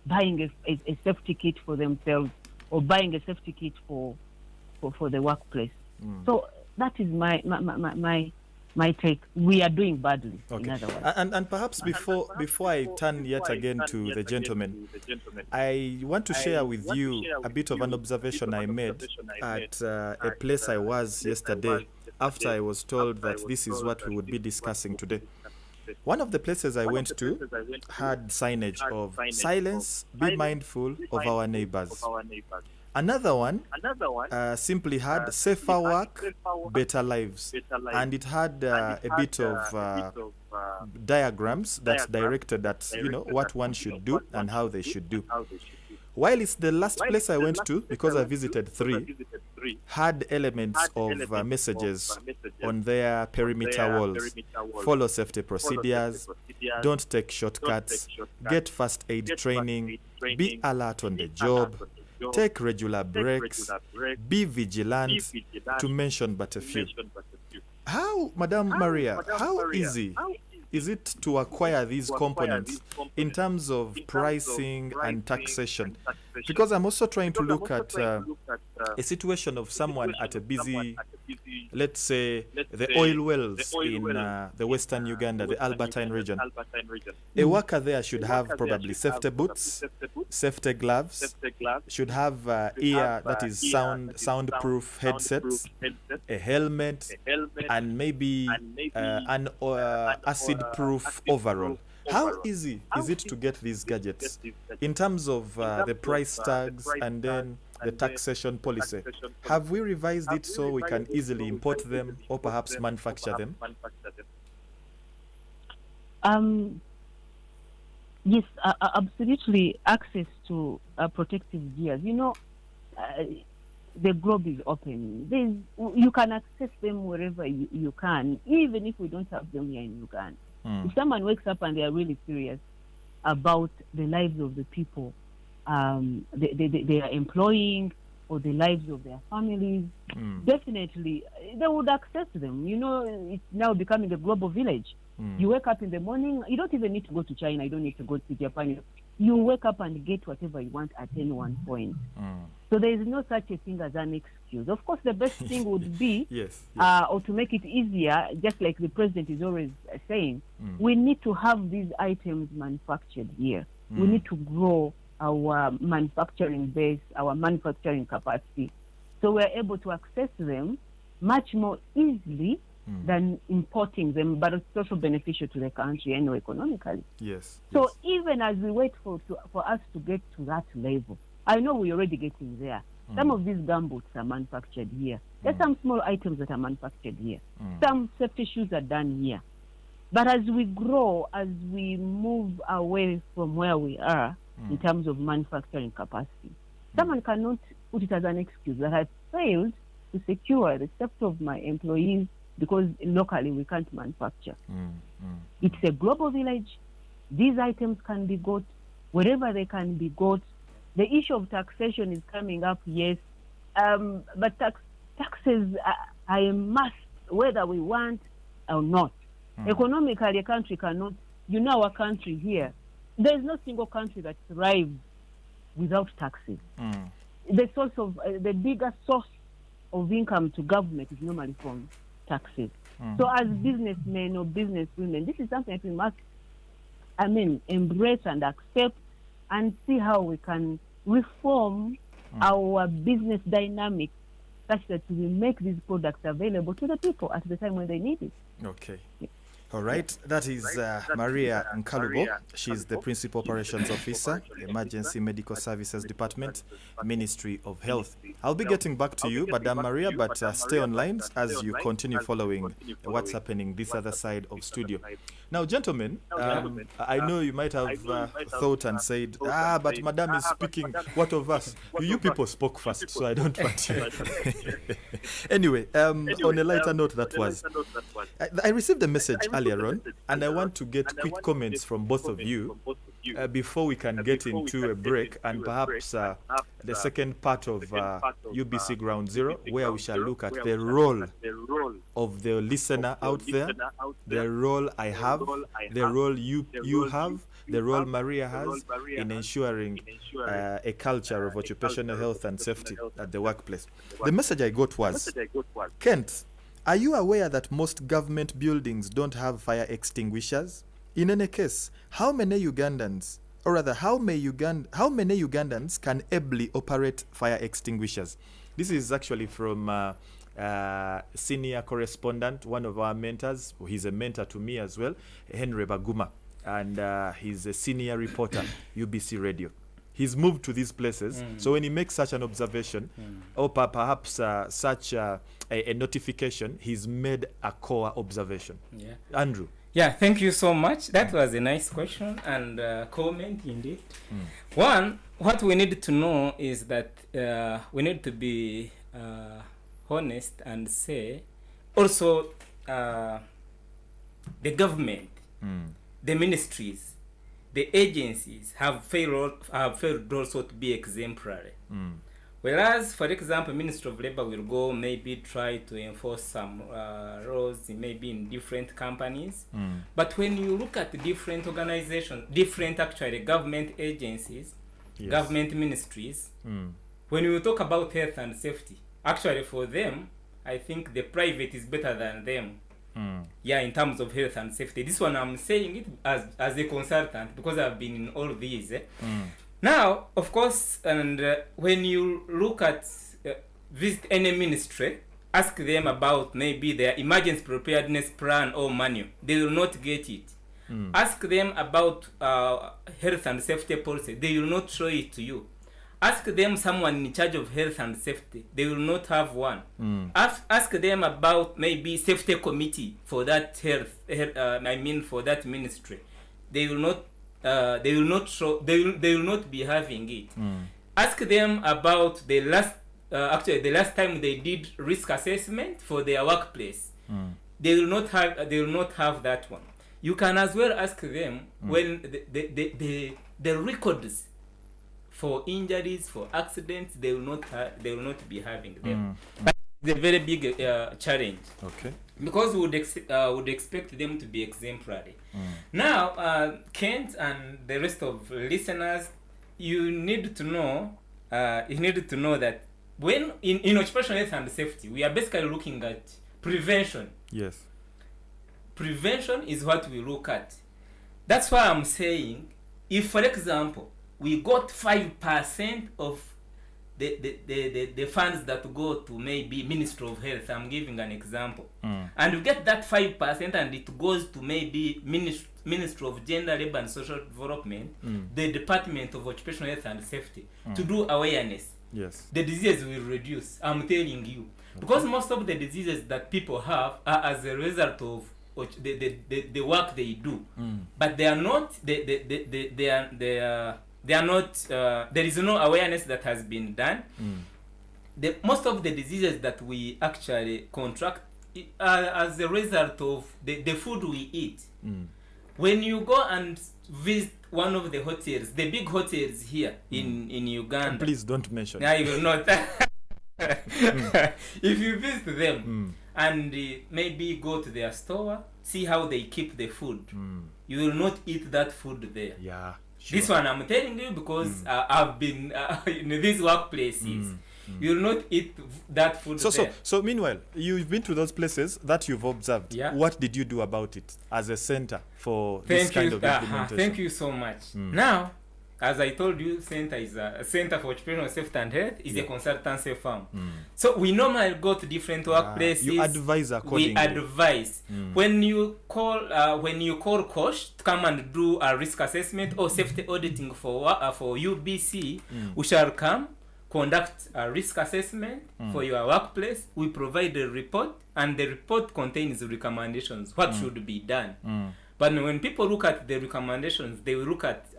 buying a safety kit for themselves or buying a safety kit for the workplace. So that is my take. We are doing badly. Okay. In other words. And perhaps before I turn yet again to the gentleman, I want to share with you a bit of an observation I made at a place I was yesterday after I was told that this is what we would be discussing today. One of the places I went to had signage of silence, be mindful of our neighbors. Another one simply had safer work, better lives. And it had a bit of diagrams that directed at what one should do and how they should do. While it's the last place I went to, because I visited 3, had elements of messages on their perimeter walls. Follow safety procedures, don't take shortcuts, get first aid training, be alert on the job, take regular breaks, be vigilant, to mention but a few. How, Madam Maria, how easy is it to acquire these components in terms of pricing and taxation? Because I'm also trying to look at a situation of someone at a busy, let's say, the oil wells in the western Uganda, the Albertine region. A worker there should have probably safety boots, safety gloves, should have ear, that is soundproof headsets, a helmet, and maybe an acid-proof overall. How easy is it to get these gadgets in terms of the price tags and then the taxation policy? Have we revised it so we can easily import them or perhaps manufacture them? Yes, absolutely. Access to protective gears. The globe is open. You can access them wherever you can, even if we don't have them here in Uganda. If someone wakes up and they are really serious about the lives of the people they are employing or the lives of their families, definitely they would access them. It's now becoming a global village. You wake up in the morning, you don't even need to go to China, you don't need to go to Japan. you wake up and get whatever you want at any one point. So there is no such a thing as an excuse. Of course, the best thing would be, or to make it easier, just like the president is always saying, we need to have these items manufactured here. We need to grow our manufacturing base, our manufacturing capacity, so we're able to access them much more easily than importing them, but it's also beneficial to the country anyway economically. So even as we wait for us to get to that level, I know we're already getting there. Some of these gumboots are manufactured here. There's some small items that are manufactured here. Some safety shoes are done here. But as we grow, as we move away from where we are in terms of manufacturing capacity, someone cannot put it as an excuse that I failed to secure the safety of my employees because locally we can't manufacture. It's a global village. These items can be got wherever they can be got. The issue of taxation is coming up, yes, but taxes are a must, whether we want or not. Economically, a country cannot, our country here, there's no single country that thrives without taxes. The source of, the biggest source of income to government is normally from taxes. So as businessmen or businesswomen, this is something that we must, embrace and accept and see how we can reform our business dynamic such that we make these products available to the people at the time when they need it. Okay. All right, that is Maria Nkalubo. She's the Principal Operations Officer, Emergency Medical Services Department, Ministry of Health. I'll be getting back to you, Madam Maria, but stay online as you continue following what's happening this other side of studio. Now, gentlemen, I know you might have thought and said, but Madam is speaking, what of us? You people spoke first, so I don't want to. Anyway, on a lighter note that was, I received a message earlier on, and I want to get quick comments from both of you before we can get into a break and perhaps the second part of UBC Ground Zero, where we shall look at the role of the listener out there, the role I have, the role you have, the role Maria has in ensuring a culture of occupational health and safety at the workplace. The message I got was, Kent, are you aware that most government buildings don't have fire extinguishers? In any case, how many Ugandans can ably operate fire extinguishers? This is actually from senior correspondent, one of our mentors. He's a mentor to me as well, Henry Baguma, and he's a senior reporter, UBC Radio. He's moved to these places, so when he makes such an observation, or perhaps such a notification, he's made a core observation. Yeah. Andrew. Yeah, thank you so much. That was a nice question and comment indeed. One, what we need to know is that we need to be honest and say, also the government, the ministries, the agencies have failed also to be exemplary. Whereas, for example, Ministry of Labor will go maybe try to enforce some laws maybe in different companies. But when you look at the different organizations, different actually government agencies, government ministries, when you talk about health and safety, actually for them, I think the private is better than them. Yeah, in terms of health and safety. This one I'm saying it as a consultant because I've been in all these. Now, of course, and when you look at visit any ministry, ask them about maybe their emergency preparedness plan or manual. They will not get it. Ask them about health and safety policy. They will not show it to you. Ask them someone in charge of health and safety. They will not have one. Ask them about maybe safety committee for that for that ministry. They will not. They will not show. They will not be having it. Ask them about the last. Actually, the last time they did risk assessment for their workplace. They will not have. They will not have that one. You can as well ask them when the records for injuries, for accidents, they will not be having them. But It's a very big challenge. Okay. Because we would expect them to be exemplary. Now, Kent and the rest of listeners, you need to know that when in occupational health and safety, we are basically looking at prevention. Yes. Prevention is what we look at. That's why I'm saying, if, for example, we got 5% of the funds that go to maybe Ministry of Health, I'm giving an example, and you get that 5% and it goes to maybe Ministry of Gender, Labour and Social Development, the Department of Occupational Health and Safety, to do awareness. Yes. The diseases will reduce, I'm telling you. Because most of the diseases that people have are as a result of the work they do. But they are not, they are not, there is no awareness that has been done. Most of the diseases that we actually contract are as a result of the food we eat. When you go and visit one of the hotels, the big hotels here in Uganda. And please don't mention. I will not. If you visit them and maybe go to their store, see how they keep the food, you will not eat that food there. Yeah. Sure. This one I'm telling you because I've been in these workplaces. You will not eat that food there. So meanwhile, you've been to those places that you've observed. Yeah. What did you do about it as a center for this kind of implementation? Thank you so much. Now, as I told you, Center is a Center for Occupational Safety and Health is a consultancy firm. So we normally go to different workplaces. You advise accordingly. We advise. When you call Kosh to come and do a risk assessment or safety auditing for UBC, we shall come, conduct a risk assessment for your workplace. We provide a report, and the report contains recommendations, what should be done. But when people look at the recommendations, they will look at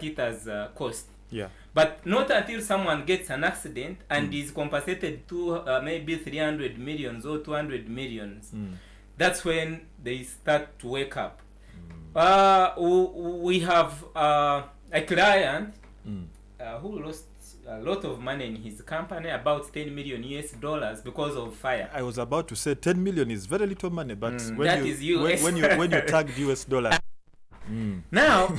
it as cost. Yeah. But not until someone gets an accident and is compensated to maybe 300 millions or 200 millions. That's when they start to wake up. We have a client who lost a lot of money in his company, about $10 million because of fire. I was about to say 10 million is very little money, but that is US. when you tagged US dollar. Now,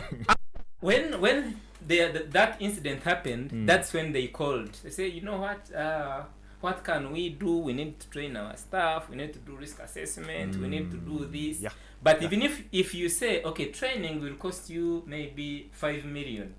when that incident happened, that's when they called. They say, you know what can we do? We need to train our staff. We need to do risk assessment. We need to do this. Yeah. But even if you say, okay, training will cost you maybe 5 million.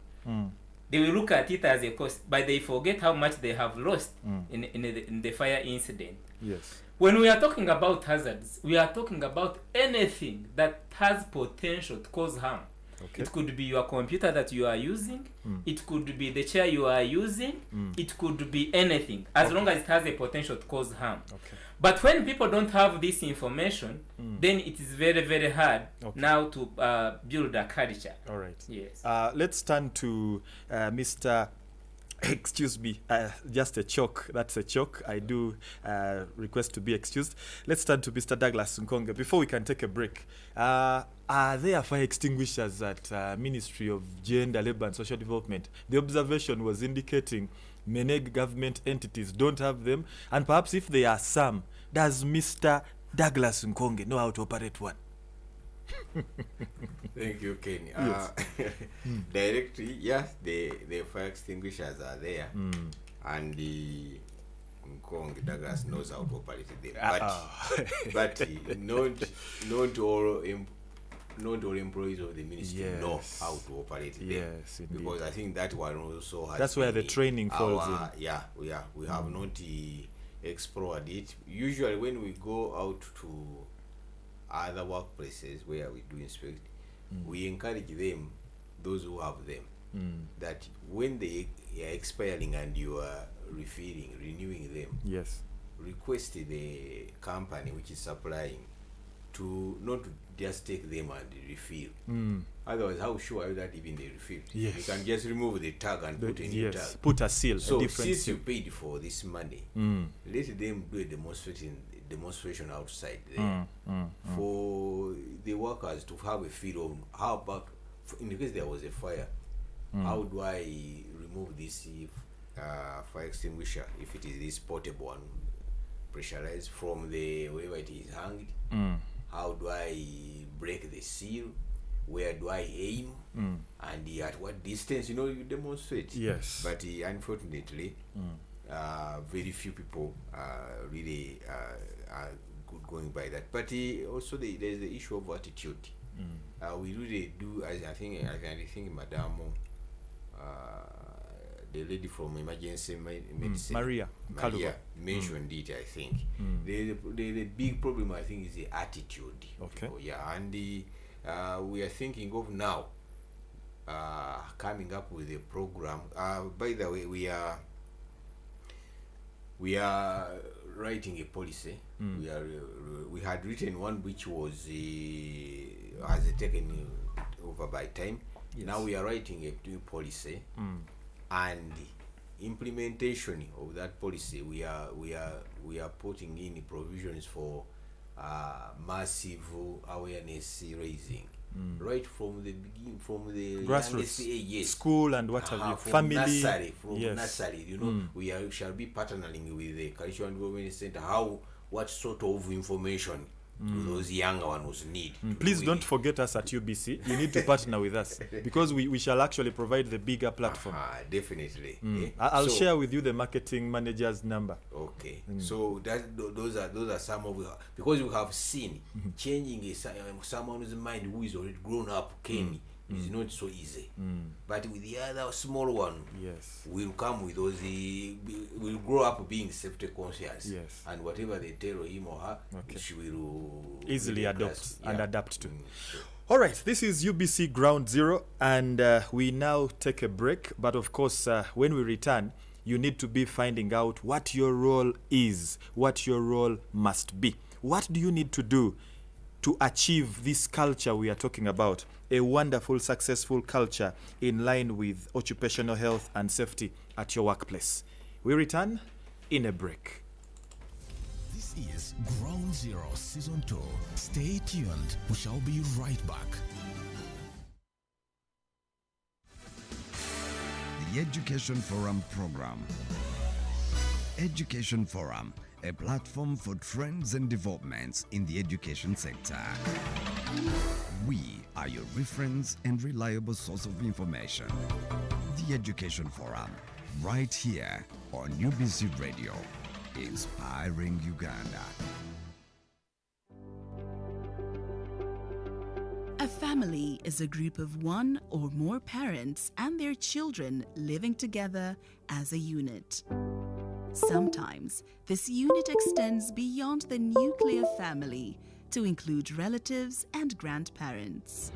They will look at it as a cost, but they forget how much they have lost in the fire incident. Yes. When we are talking about hazards, we are talking about anything that has potential to cause harm. Okay. It could be your computer that you are using. It could be the chair you are using. It could be anything, as long as it has a potential to cause harm. Okay. But when people don't have this information, then it is very, very hard now to build a culture. All right. Yes. Let's turn to Mr. Excuse me, just a choke. That's a choke. I do request to be excused. Let's turn to Mr. Douglas Nkonge. Before we can take a break, are there fire extinguishers at Ministry of Gender, Labour and Social Development? The observation was indicating many government entities don't have them, and perhaps if there are some, does Mr. Douglas Nkonge know how to operate one? Thank you, Kenny. Yes. Directly, yes, the fire extinguishers are there, and the Nkonge Douglas knows how to operate them. But not all employees of the ministry know how to operate them. Yes, indeed. Because I think that one also has. That's where the training falls in. Yeah, we have not explored it. Usually, when we go out to other workplaces where we do inspect, we encourage them, those who have them, that when they are expiring and you are renewing them, yes, request the company which is supplying to not to just take them and refill. Otherwise, how sure are you that even they refill? Yes. You can just remove the tag and put a new tag. Put a seal. So a different since seal. you paid for this money, let them do a demonstration outside there for the workers to have a feel of how about in case there was a fire, how do I remove this fire extinguisher, if it is this portable one, pressurized from the wherever it is hanged. How do I break the seal? Where do I aim? And at what distance? You demonstrate. Yes. But unfortunately, very few people really are good going by that. But also there's the issue of attitude. We really do, I think Madam, the lady from emergency medicine, Maria mentioned it. I think the big problem, I think, is the attitude. Okay. And we are thinking of now coming up with a program. By the way, we are writing a policy. We had written one which was has taken over by time. Yes. Now we are writing a new policy, and implementation of that policy. We are putting in provisions for massive awareness raising, right from the beginning, from the Grassroots, yes. school and what have you, From family, nursery, yes. nursery, we shall be partnering with the Cultural and Development Center. What sort of information do those younger ones need? Please don't forget us at UBC. You need to partner with us because we shall actually provide the bigger platform. Definitely. I'll share with you the marketing manager's number. Okay. So those are some of because we have seen changing someone's mind who is already grown up, Kenny. Is not so easy, but with the other small one, yes, will come with those. Will grow up being safety conscious, yes, and whatever they tell him or her, she will easily adopt and adapt to. Sure. All right, this is UBC Ground Zero, and we now take a break. But of course, when we return, you need to be finding out what your role is, what your role must be. What do you need to do to achieve this culture we are talking about? A wonderful, successful culture in line with occupational health and safety at your workplace. We return in a break. This is Ground Zero Season 2. Stay tuned. We shall be right back. The Education Forum program. Education Forum, a platform for trends and developments in the education sector. We are your reference and reliable source of information. The Education Forum, right here on UBC Radio, inspiring Uganda. A family is a group of one or more parents and their children living together as a unit. Sometimes, this unit extends beyond the nuclear family to include relatives and grandparents.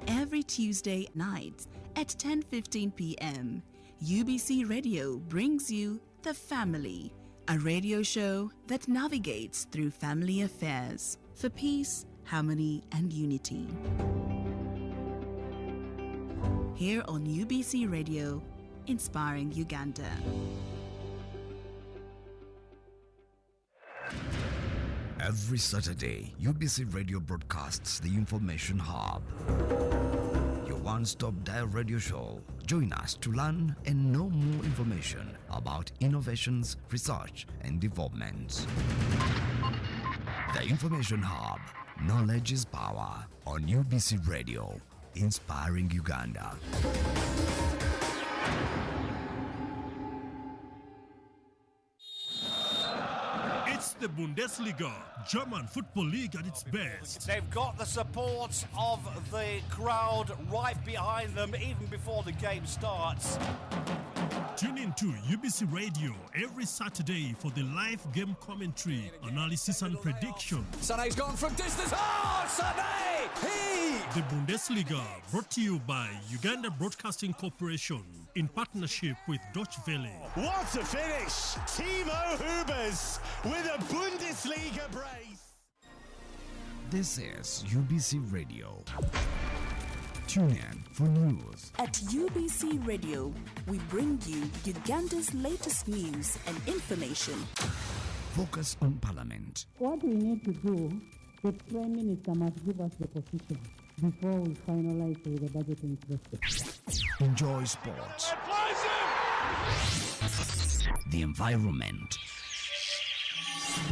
Every Tuesday night at 10:15 p.m., UBC Radio brings you The Family, a radio show that navigates through family affairs for peace, harmony, and unity. Here on UBC Radio, inspiring Uganda. Every Saturday, UBC Radio broadcasts the Information Hub, your one-stop dial radio show. Join us to learn and know more information about innovations, research, and developments. The Information Hub, knowledge is power, on UBC Radio, inspiring Uganda. It's the Bundesliga, German football league at its best. They've got the support of the crowd right behind them even before the game starts. Tune in to UBC Radio every Saturday for the live game commentary, analysis and prediction. Sané's gone from distance. Oh, Sané! The Bundesliga, brought to you by Uganda Broadcasting Corporation in partnership with Deutsche Welle. What a finish! Timo Hubers with a Bundesliga brace. This is UBC Radio. Tune in for news. At UBC Radio, we bring you Uganda's latest news and information. Focus on Parliament. What we need to do, the Prime Minister must give us the position. before we finalize with the budgeting process. Enjoy sports, the environment,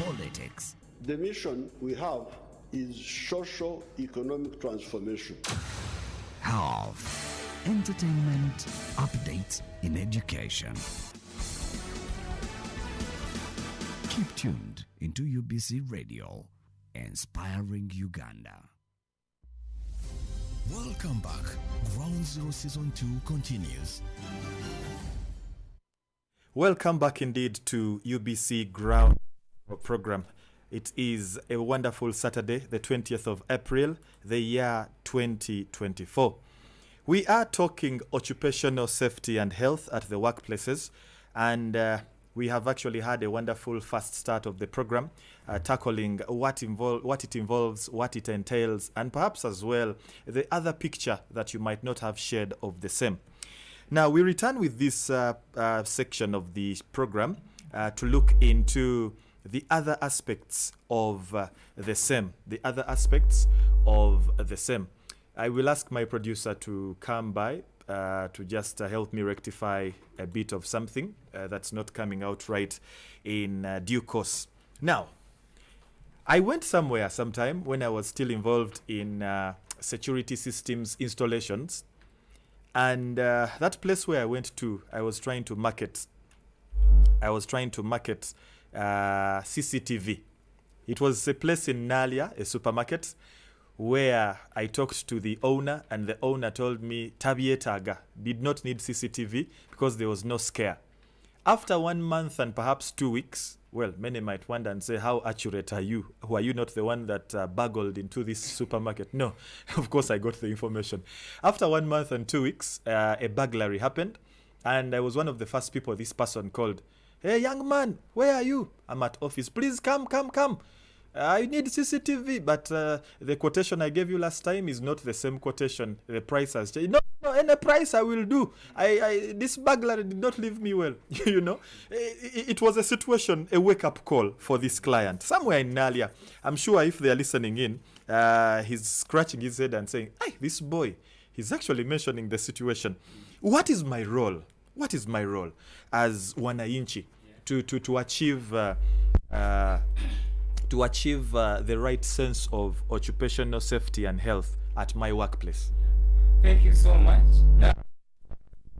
politics. The mission we have is socio-economic transformation. Health, entertainment, updates in education. Keep tuned into UBC Radio, inspiring Uganda. Welcome back. Ground Zero Season 2 continues. Welcome back indeed to UBC Ground program. It is a wonderful Saturday, the 20th of April, the year 2024. We are talking occupational safety and health at the workplaces, and we have actually had a wonderful first start of the program, tackling what it involves, what it entails, and perhaps as well the other picture that you might not have shared of the same. Now, we return with this section of the program to look into the other aspects of the same. The other aspects of the same. I will ask my producer to come by to just help me rectify a bit of something that's not coming out right in due course. Now, I went somewhere sometime when I was still involved in security systems installations, and that place where I went to, I was trying to market CCTV. It was a place in Nile, a supermarket, where I talked to the owner, and the owner told me Tabietaga did not need CCTV because there was no scare. After 1 month and perhaps 2 weeks, well, many might wonder and say, how accurate are you? Were you not the one that burgled into this supermarket? No, of course I got the information. After 1 month and 2 weeks, a burglary happened, and I was one of the first people this person called. Hey, young man, where are you? I'm at office. Please come. I need CCTV, but the quotation I gave you last time is not the same quotation. The price has changed. No, any price I will do. This burglary did not leave me well. You know, it was a situation, a wake-up call for this client. Somewhere in Nile, I'm sure if they are listening in, he's scratching his head and saying, hey, this boy, he's actually mentioning the situation. What is my role? What is my role as wananchi to achieve the right sense of occupational safety and health at my workplace? Thank you so much.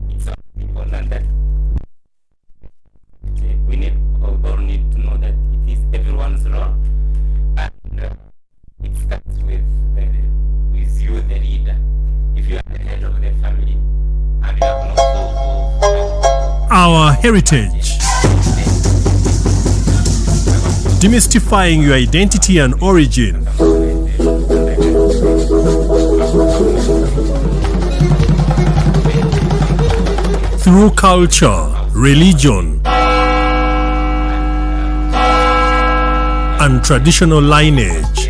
It's important that we all need to know that it is everyone's role, and it starts with you, the leader. If you are the head of the family and you have no Our heritage. Demystifying your identity and origin. Through culture, religion, and traditional lineage.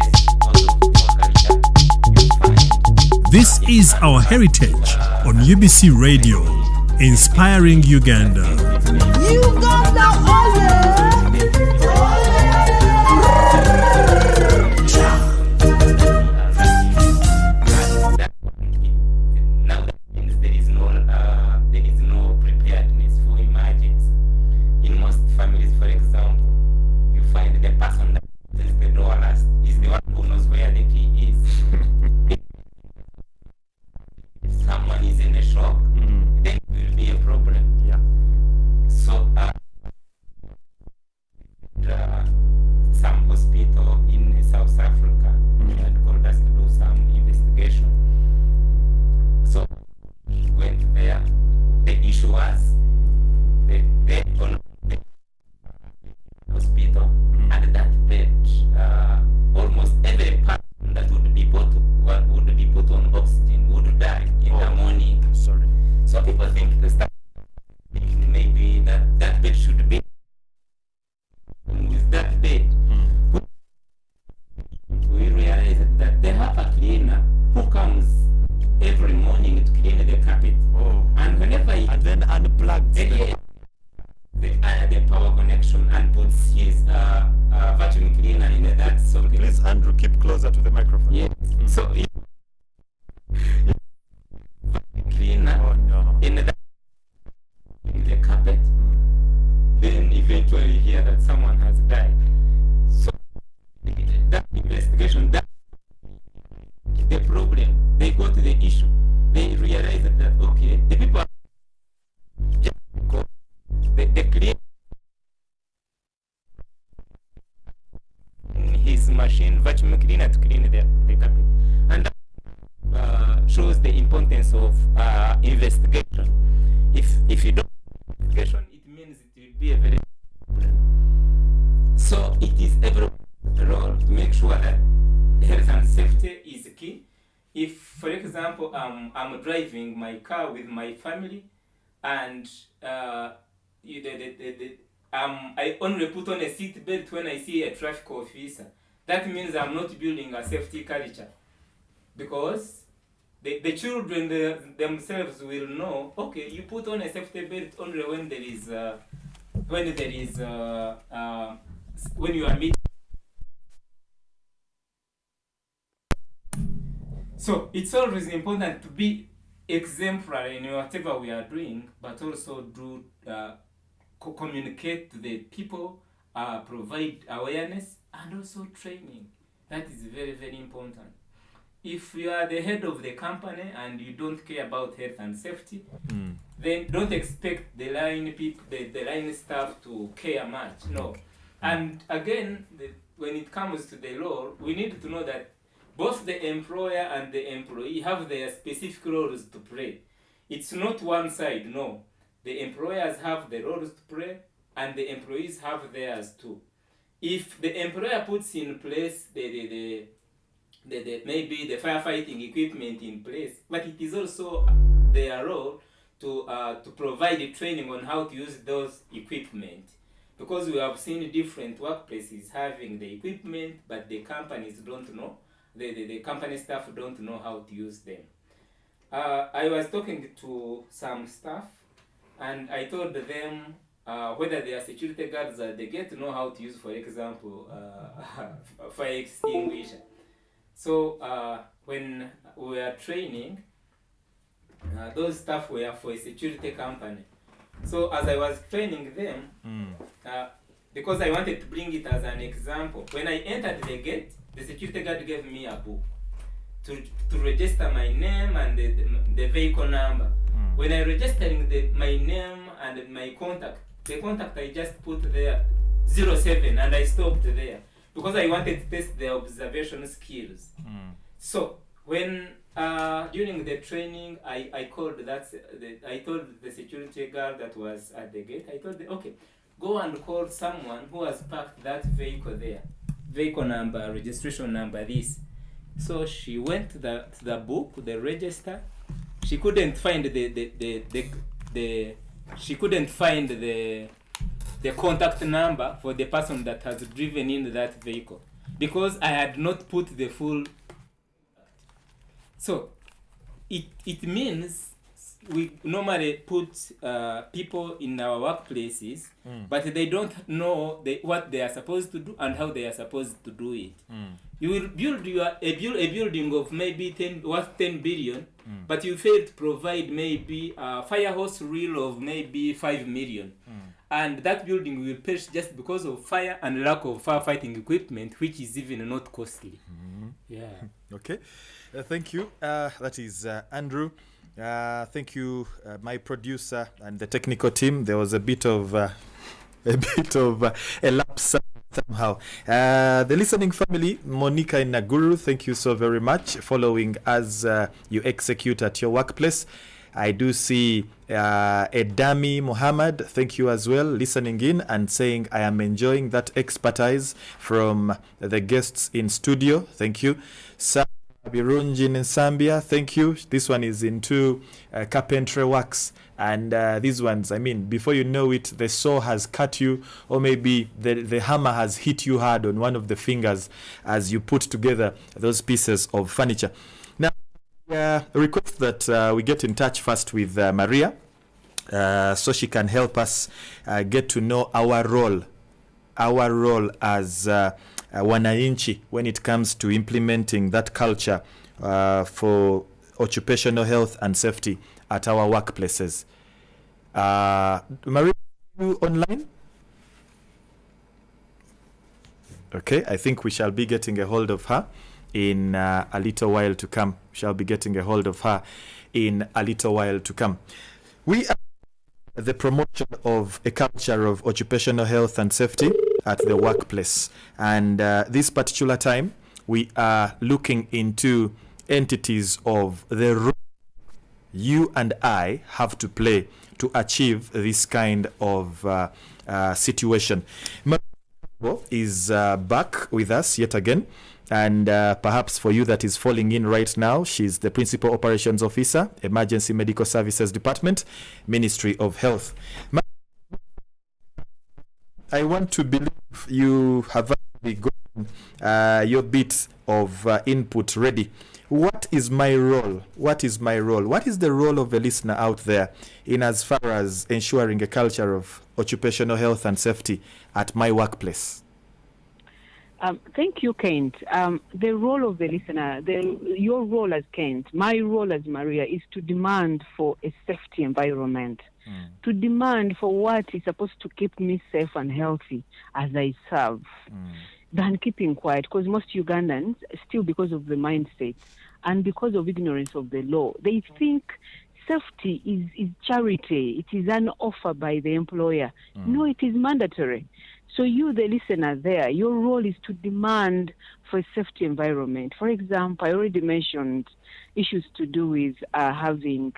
This is our heritage on UBC Radio, inspiring Uganda. Please, Andrew, keep closer to the microphone. Yes. So cleaner in the carpet, then eventually hear that someone has died. So that investigation, that the problem, they go to the issue. They realize that okay, the people just go, the cleaner his machine vacuum cleaner to clean the carpet, and that shows the importance of investigation. If you don't investigation, it means it will be a very problem. So it is everyone's role to make sure that health and safety is key. If, for example, I'm driving my car with my family, and I only put on a seat belt when I see a traffic officer, that means I'm not building a safety culture, because the children themselves will know, okay, you put on a safety belt only when when you are meeting. So it's always important to be exemplary in whatever we are doing, but also do communicate to the people, provide awareness, and also training. That is very, very important. If you are the head of the company and you don't care about health and safety, then don't expect the line people, the line staff to care much. No. And again, when it comes to the law, we need to know that both the employer and the employee have their specific roles to play. It's not one side, no. The employers have the roles to play, and the employees have theirs too. If the employer puts in place maybe the firefighting equipment in place, but it is also their role to provide training on how to use those equipment. Because we have seen different workplaces having the equipment, but the companies don't know. The company staff don't know how to use them. I was talking to some staff, and I told them whether they are security guards, they get to know how to use, for example, fire extinguisher. So when we were training, those staff were for a security company. So as I was training them, because I wanted to bring it as an example, when I entered the gate, the security guard gave me a book to register my name and the vehicle number. When I registered my name and my contact, the contact I just put there 07, and I stopped there because I wanted to test the observation skills. So when during the training, I called I told the security guard that was at the gate, I told them, okay, go and call someone who has parked that vehicle there. Vehicle number, registration number, this. So she went to the book, the register. She couldn't find she couldn't find the contact number for the person that has driven in that vehicle, because I had not put the full. So it means we normally put people in our workplaces, but they don't know what they are supposed to do and how they are supposed to do it. You will build a building of maybe worth 10 billion, but you fail to provide maybe a fire hose reel of maybe 5 million. And that building will perish just because of fire and lack of firefighting equipment, which is even not costly. Yeah. Okay. Thank you. That is Andrew. Thank you, my producer and the technical team. There was a bit of a lapse somehow. The listening family, Monica and Naguru, thank you so very much. Following as you execute at your workplace. I do see Edami Muhammad, thank you as well, listening in and saying I am enjoying that expertise from the guests in studio. Thank you. Birunjin in Zambia, thank you. This one is into carpentry works, and these ones, I mean, before you know it, the saw has cut you, or maybe the hammer has hit you hard on one of the fingers as you put together those pieces of furniture. Now, request that we get in touch first with Maria, so she can help us get to know our role as wananchi when it comes to implementing that culture for occupational health and safety at our workplaces. Maria, are you online? Okay, I think we shall be getting a hold of her in a little while to come. We are the promotion of a culture of occupational health and safety at the workplace. And this particular time, we are looking into entities of the role you and I have to play to achieve this kind of situation. Butebo is back with us yet again. And perhaps for you that is falling in right now, she's the Principal Operations Officer, Emergency Medical Services Department, Ministry of Health. I want to believe you have already gotten your bit of input ready. What is my role? What is the role of a listener out there in as far as ensuring a culture of occupational health and safety at my workplace? Thank you, Kent. The role of the listener, your role as Kent, my role as Maria, is to demand for a safety environment, to demand for what is supposed to keep me safe and healthy as I serve, than keeping quiet. Because most Ugandans, still because of the mindset and because of ignorance of the law, they think safety is charity. It is an offer by the employer. No, it is mandatory. So you, the listener there, your role is to demand for a safety environment. For example, I already mentioned issues to do with having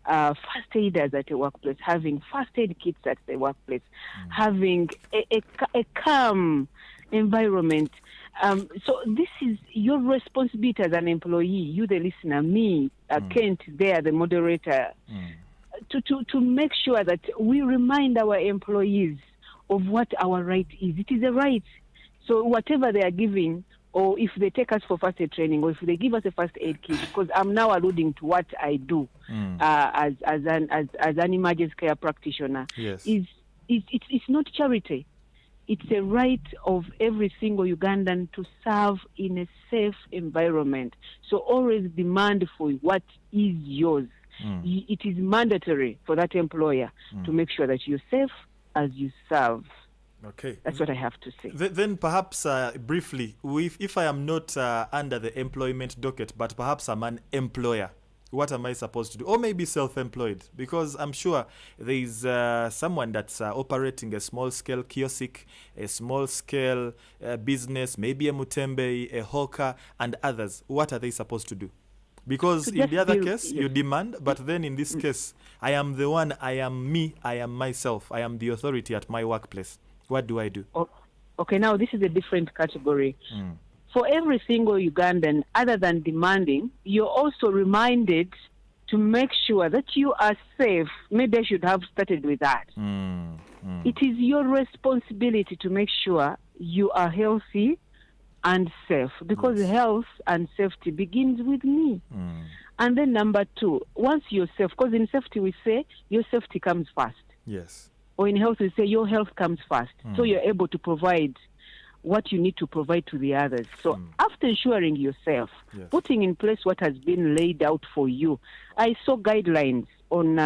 first aiders at the workplace, having first aid kits at the workplace, having a calm environment. So this is your responsibility as an employee, you, the listener, me, Kent there, the moderator, to make sure that we remind our employees of what our right is. It is a right. So whatever they are giving, or if they take us for first aid training, or if they give us a first aid kit, because I'm now alluding to what I do as an emergency care practitioner, yes, it's not charity. It's a right of every single Ugandan to serve in a safe environment. So always demand for what is yours. It is mandatory for that employer to make sure that you're safe as you serve. Okay. That's what I have to say. Then perhaps briefly, if I am not under the employment docket, but perhaps I'm an employer, what am I supposed to do? Or maybe self-employed, because I'm sure there is someone that's operating a small-scale kiosk, a small-scale business, maybe a mutembe, a hawker, and others. What are they supposed to do? Because in the other case, you demand, but then in this case, I am the one, I am me, I am myself, I am the authority at my workplace. What do I do? Okay, now this is a different category. For every single Ugandan, other than demanding, you're also reminded to make sure that you are safe. Maybe I should have started with that. It is your responsibility to make sure you are healthy and safe, because health and safety begins with me. And then number two, once you're safe, because in safety we say your safety comes first. Yes. Or in health we say your health comes first. So you're able to provide what you need to provide to the others. So after ensuring yourself, putting in place what has been laid out for you. I saw guidelines on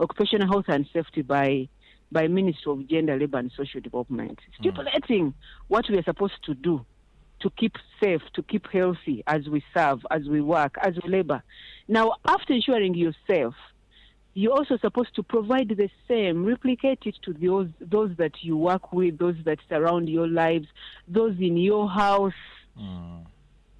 occupational health and safety by Ministry of Gender, Labour and Social Development, stipulating what we are supposed to do to keep safe, to keep healthy as we serve, as we work, as we labor. Now, after ensuring yourself, you're also supposed to provide the same, replicate it to those that you work with, those that surround your lives, those in your house.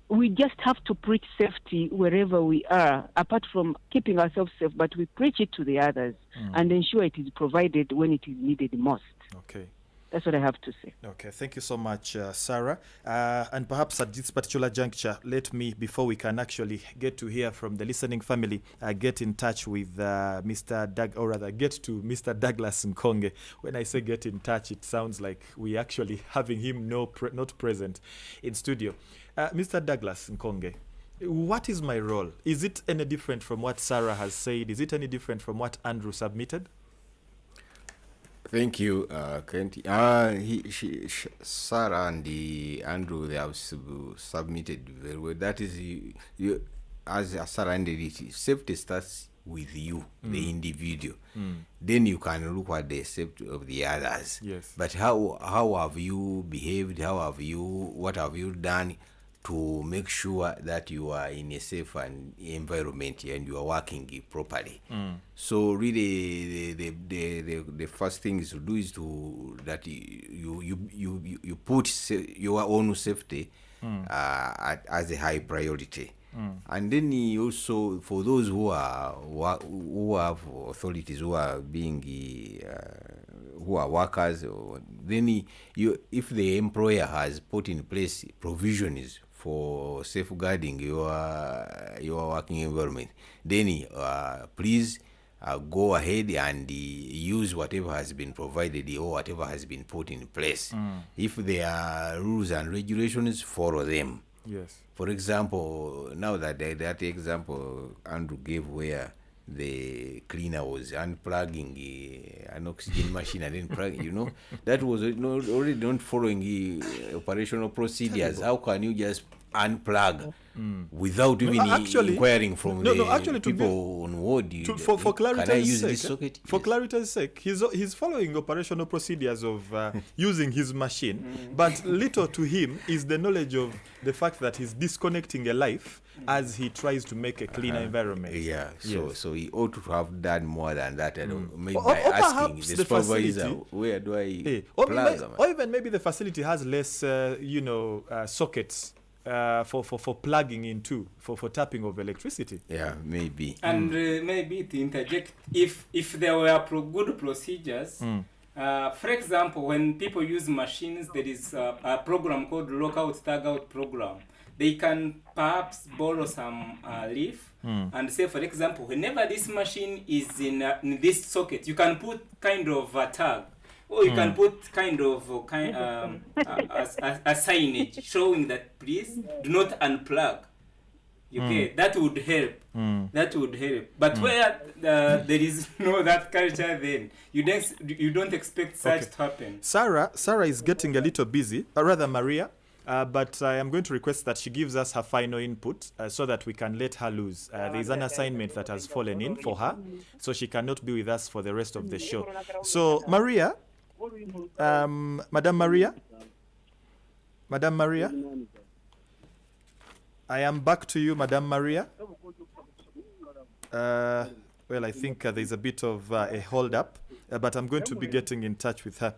We just have to preach safety wherever we are, apart from keeping ourselves safe, but we preach it to the others and ensure it is provided when it is needed most. Okay. That's what I have to say. Okay, thank you so much, Sarah. And perhaps at this particular juncture, let me, before we can actually get to hear from the listening family, get in touch with Mr. Mr. Douglas Nkonge. When I say get in touch, it sounds like we actually having him not present in studio. Mr. Douglas Nkonge, what is my role? Is it any different from what Sarah has said? Is it any different from what Andrew submitted? Thank you, Kent. Sarah and Andrew, they have submitted very well. That is, as I surrounded it, safety starts with you, the individual. Then you can look at the safety of the others. Yes. But how have you behaved? What have you done to make sure that you are in a safe environment and you are working properly? So really, the first thing is to do is that you put your own safety as a high priority. And then also for those who have authorities who are being who are workers, then if the employer has put in place provisions for safeguarding your working environment, then please go ahead and use whatever has been provided or whatever has been put in place. If there are rules and regulations, follow them. Yes. For example, now that example Andrew gave, where the cleaner was unplugging an oxygen machine and then plugging, that was already not following operational procedures. How can you just unplug without even inquiring from the people on ward? For clarity's sake, this socket? For clarity's sake, he's following operational procedures of using his machine, but little to him is the knowledge of the fact that he's disconnecting a life as he tries to make a cleaner environment. Yeah, Yes. so he ought to have done more than that. Maybe Or by asking perhaps the the supervisor, facility- where do I Or plug? even maybe the facility has less, sockets for plugging into, for tapping of electricity. Yeah, maybe. And maybe to interject, if there were good procedures, for example, when people use machines, there is a program called lockout tagout program. They can perhaps borrow some leaf and say, for example, whenever this machine is in this socket, you can put kind of a tag, or you can put kind of a signage showing that please do not unplug. Okay, that would help. That would help. But where there is no that culture, then you don't expect such to happen. Sarah is getting a little busy, or rather Maria, but I am going to request that she gives us her final input so that we can let her loose. There is an assignment that has fallen in for her, so she cannot be with us for the rest of the show. So Maria, Madam Maria, I am back to you, Madam Maria. Well, I think there's a bit of a hold up, but I'm going to be getting in touch with her.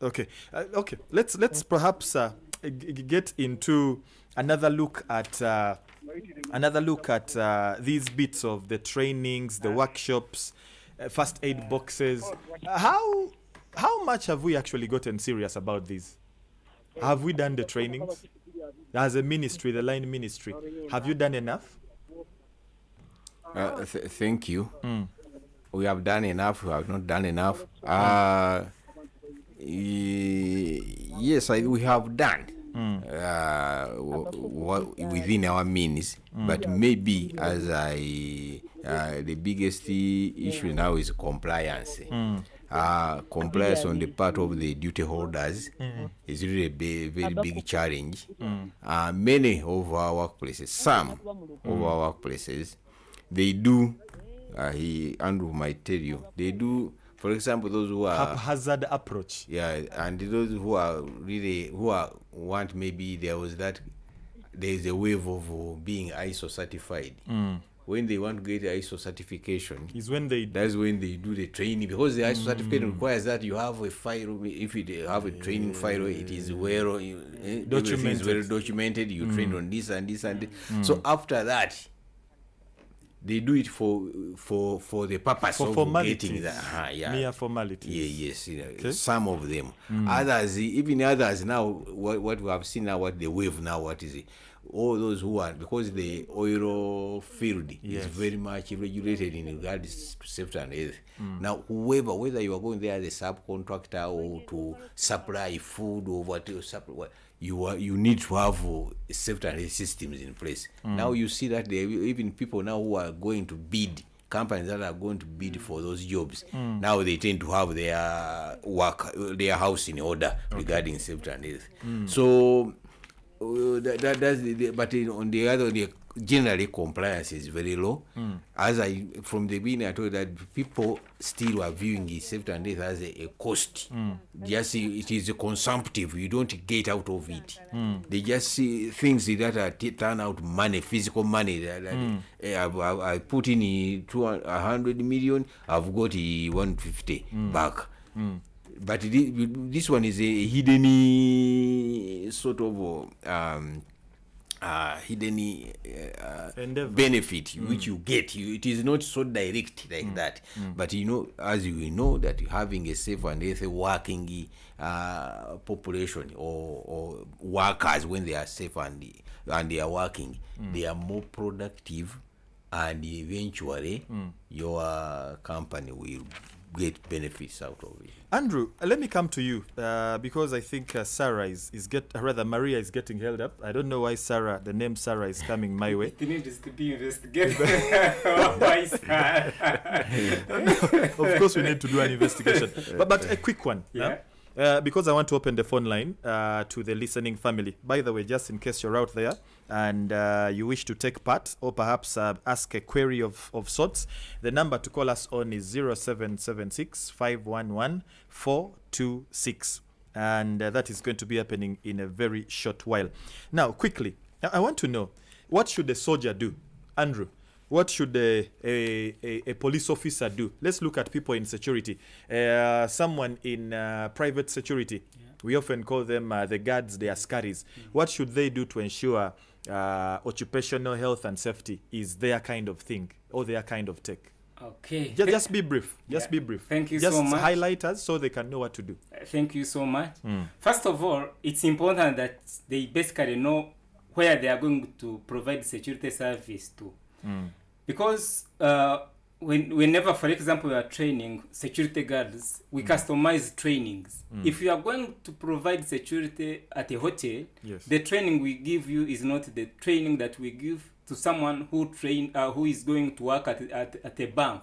Okay. Let's perhaps get into another look at these bits of the trainings, the workshops, first aid boxes. How much have we actually gotten serious about these? Have we done the trainings as a ministry, the line ministry? Have you done enough? Thank you. We have done enough. We have not done enough. Yes, we have done within our means, but maybe as the biggest issue now is compliance. Compliance on the part of the duty holders is really a very big challenge. Many of our workplaces, some of our workplaces, they do. Andrew might tell you, they do. For example, those who are haphazard approach. Yeah, and those who are really want, maybe there's a wave of being ISO certified. When they want to get ISO certification, that's when they do the training, because the ISO certification requires that you have a file. If you have a training file, it is well documented. You train on this and this and this. So after that, they do it for the purpose of getting that. Mere formalities. Yes. Okay. Some of them. Others now, what we have seen now, what the wave now, what is it? All those who are, because the oil field is very much regulated in regards to safety and health. Now, whether you are going there as a subcontractor or to supply food or whatever, you need to have safety and health systems in place. Now you see that even people now who are going to bid, companies that are going to bid for those jobs, now they tend to have their house in order regarding safety and health. So But on the other, generally compliance is very low. As from the beginning, I told that people still are viewing safety and health as a cost. Just it is consumptive. You don't get out of it. They just see things that are turn out money, physical money. I put in 100 million. I've got 150 back. But this one is a hidden sort of hidden benefit which you get. It is not so direct like that. But as we know that having a safe and healthy working population or workers, when they are safe and they are working, they are more productive, and eventually your company will get benefits out of it. Andrew, let me come to you because I think Maria is getting held up. I don't know why the name Sarah is coming my way. It needs to be investigated. Why Sarah? Of course, we need to do an investigation. But a quick one. Yeah. Because I want to open the phone line to the listening family. By the way, just in case you're out there and you wish to take part or perhaps ask a query of sorts, the number to call us on is 0776 511 426. And that is going to be happening in a very short while. Now, quickly, I want to know, what should a soldier do? Andrew, what should a police officer do? Let's look at people in security. Someone in private security, we often call them the guards, the askaris. What should they do to ensure occupational health and safety is their kind of thing or their kind of tech? Okay. Just be brief. Just be brief. Thank you so much. Just highlight us so they can know what to do. Thank you so much. First of all, it's important that they basically know where they are going to provide security service to. Because whenever, for example, we are training security guards, we customize trainings. If you are going to provide security at a hotel, the training we give you is not the training that we give to someone who is going to work at a bank,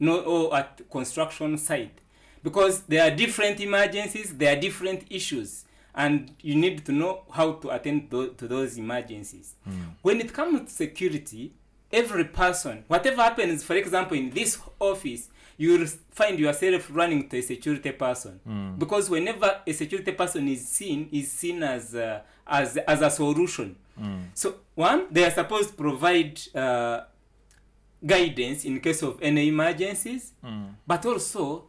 or at construction site. Because there are different emergencies, there are different issues, and you need to know how to attend to those emergencies. When it comes to security, every person, whatever happens, for example, in this office, you will find yourself running to a security person. Because whenever a security person is seen as a solution. So, one, they are supposed to provide guidance in case of any emergencies, but also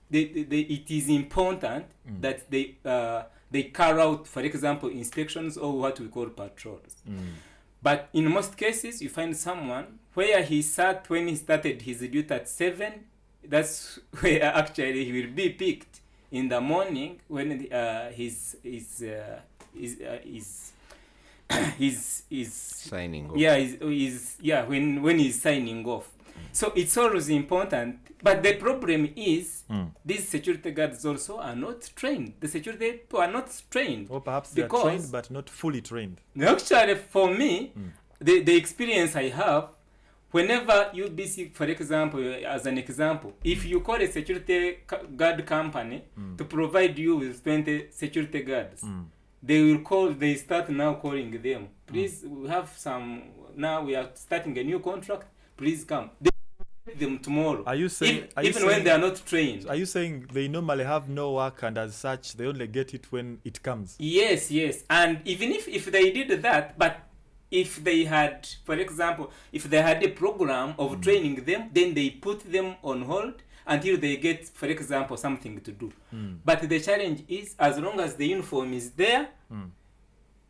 it is important that they carry out, for example, inspections or what we call patrols. But in most cases, you find someone where he sat when he started his duty at 7. That's where actually he will be picked in the morning when he's signing off. When he's signing off. So it's always important. But the problem is these security guards also are not trained. The security people are not trained. Or perhaps they are trained but not fully trained. Actually, for me, the experience I have, whenever you be, for example, as an example, if you call a security guard company to provide you with 20 security guards, they start now calling them. Please, we have some, now we are starting a new contract, please come. Them tomorrow. Are you saying even when they are not trained? Are you saying they normally have no work and as such they only get it when it comes? Yes. And even if they did that, but if they had, for example, if they had a program of training them, then they put them on hold until they get, for example, something to do. But the challenge is, as long as the uniform is there,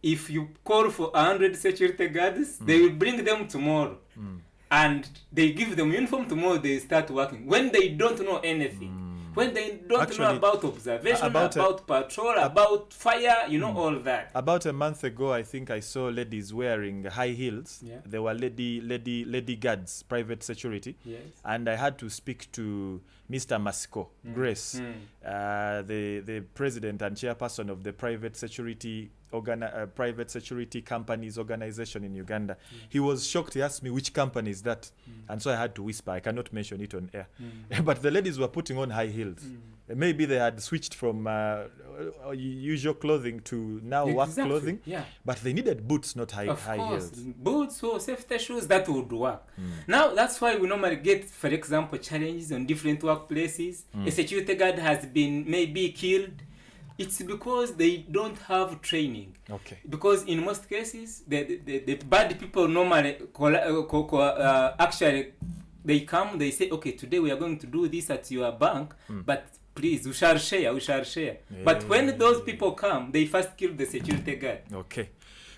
if you call for 100 security guards, they will bring them tomorrow. And they give them uniform, tomorrow they start working. When they don't know anything, when they don't know about observation, about patrol, about fire, all that. About a month ago, I think I saw ladies wearing high heels. Yeah. They were lady guards, private security. Yes. And I had to speak to Mr. Masiko, Grace, the president and chairperson of the private security private security companies organization in Uganda. He was shocked. He asked me, which company is that? And so I had to whisper. I cannot mention it on air. But the ladies were putting on high heels. Maybe they had switched from usual clothing to now work clothing. Yeah. But they needed boots, not high heels. Boots or safety shoes, that would work. Now, that's why we normally get, for example, challenges on different workplaces. A security guard has been maybe killed. It's because they don't have training. Okay. Because in most cases, the bad people normally actually, they come, they say, okay, today we are going to do this at your bank, but please, we shall share. Yeah. But when those people come, they first kill the security guard. Okay.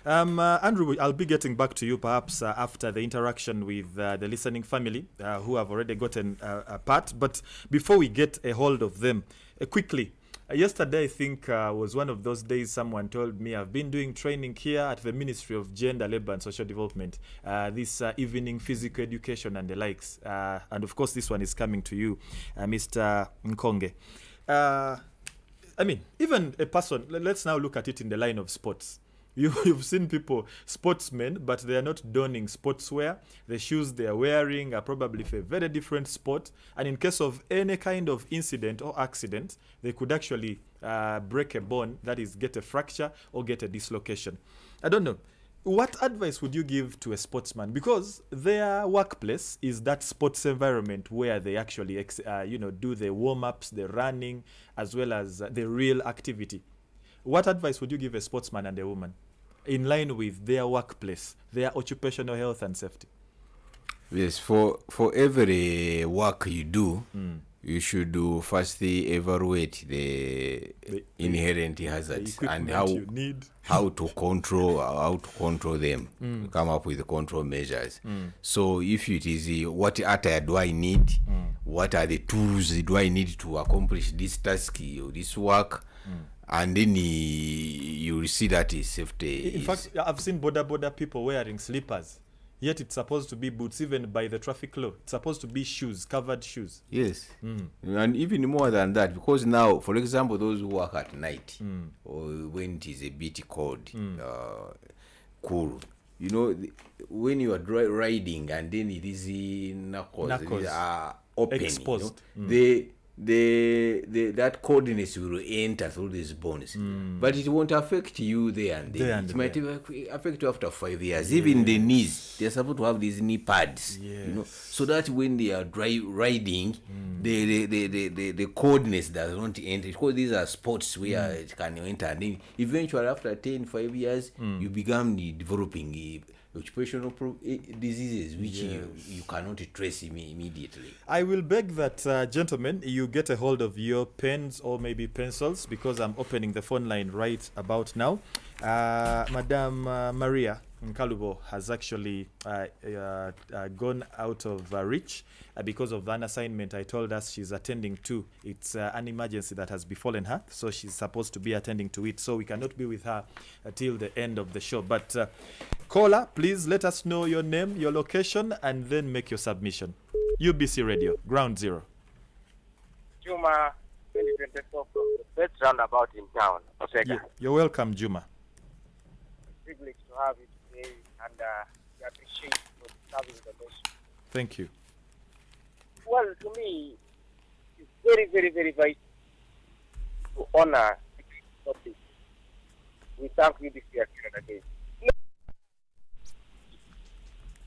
Andrew, I'll be getting back to you perhaps after the interaction with the listening family who have already gotten a part. But before we get a hold of them, quickly, yesterday I think was one of those days someone told me I've been doing training here at the Ministry of Gender, Labour and Social Development, this evening physical education and the likes. And of course, this one is coming to you, Mr. Nkonge. I mean, even a person, let's now look at it in the line of sports. You've seen people, sportsmen, but they are not donning sportswear. The shoes they are wearing are probably for a very different sport. And in case of any kind of incident or accident, they could actually break a bone, that is, get a fracture or get a dislocation. I don't know. What advice would you give to a sportsman? Because their workplace is that sports environment where they actually do the warm-ups, the running, as well as the real activity. What advice would you give a sportsman and a woman in line with their workplace, their occupational health and safety? Yes, for every work you do, you should firstly evaluate the inherent hazards and how to control them. Come up with the control measures. So if it is what attire do I need, what are the tools do I need to accomplish this task or this work, and then you will see that is safety. In fact, I've seen border people wearing slippers. Yet it's supposed to be boots, even by the traffic law. It's supposed to be shoes, covered shoes. Yes. And even more than that, because now, for example, those who work at night, or when it is a bit cold, cool, you know, when you are riding and then it is knuckles are open, exposed. That coldness will enter through these bones, but it won't affect you there and then. It might affect you after 5 years. Even the knees, they're supposed to have these knee pads, you know, so that when they are riding, the coldness does not enter. Because these are spots where it can enter, and then eventually after 5 years, you become developing occupational diseases which you cannot trace immediately. I will beg that, gentlemen, you get a hold of your pens or maybe pencils, because I'm opening the phone line right about now. Madame Maria Nkalubo has actually gone out of reach because of an assignment I told us she's attending to. It's an emergency that has befallen her, so she's supposed to be attending to it, so we cannot be with her till the end of the show. But caller, please let us know your name, your location, and then make your submission. UBC Radio, Ground Zero. Juma, 2024 from the first roundabout in town. Yeah, you're welcome, Juma. Privileged to have you today, and we appreciate you for serving the nation. Thank you. Well, to me, it's very, very, very vital to honor the topic. We thank you this year again.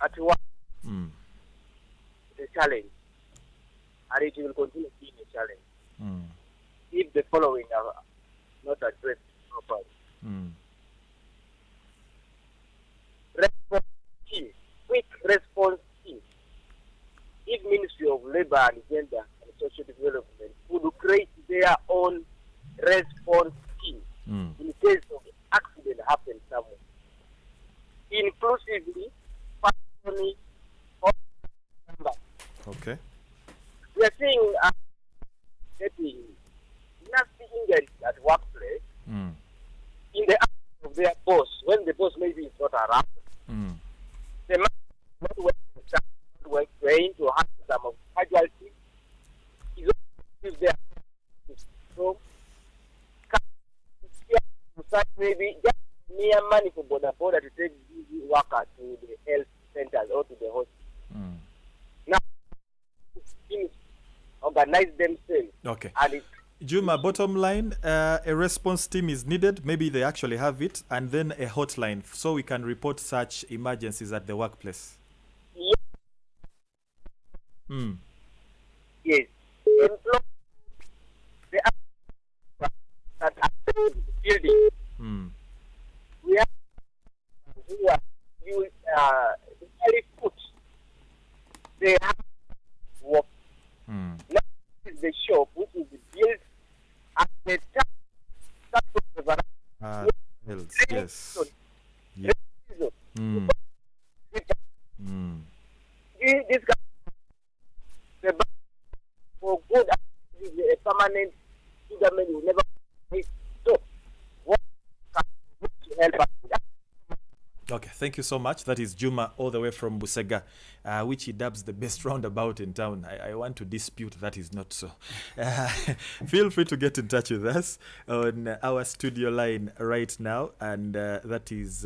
At work, it's a challenge, and it will continue being a challenge if the following are not addressed properly. Response team, quick response team. If Ministry of Labour and Gender and Social Development would create their own response team in case of accident happens somewhere, inclusively, personally, or members. Okay. We are seeing getting nasty injuries at workplace in the absence of their boss, when the boss maybe is not around. The man is not well trained to handle some of casualties. He's always there. So, maybe just money for border to take these workers to the health centers or to the hospital. Now, teams organize themselves. Okay. And it's Juma, bottom line, a response team is needed. Maybe they actually have it, and then a hotline so we can report such emergencies at the workplace. Yes. Employ the that are building. We have who are very put. They have work. Now is the shop which is built at the top of the yes. This guy, the for good, a permanent government will never. So, what can to help us? Okay, thank you so much. That is Juma all the way from Busega, which he dubs the best roundabout in town. I want to dispute that is not so. Feel free to get in touch with us on our studio line right now, and that is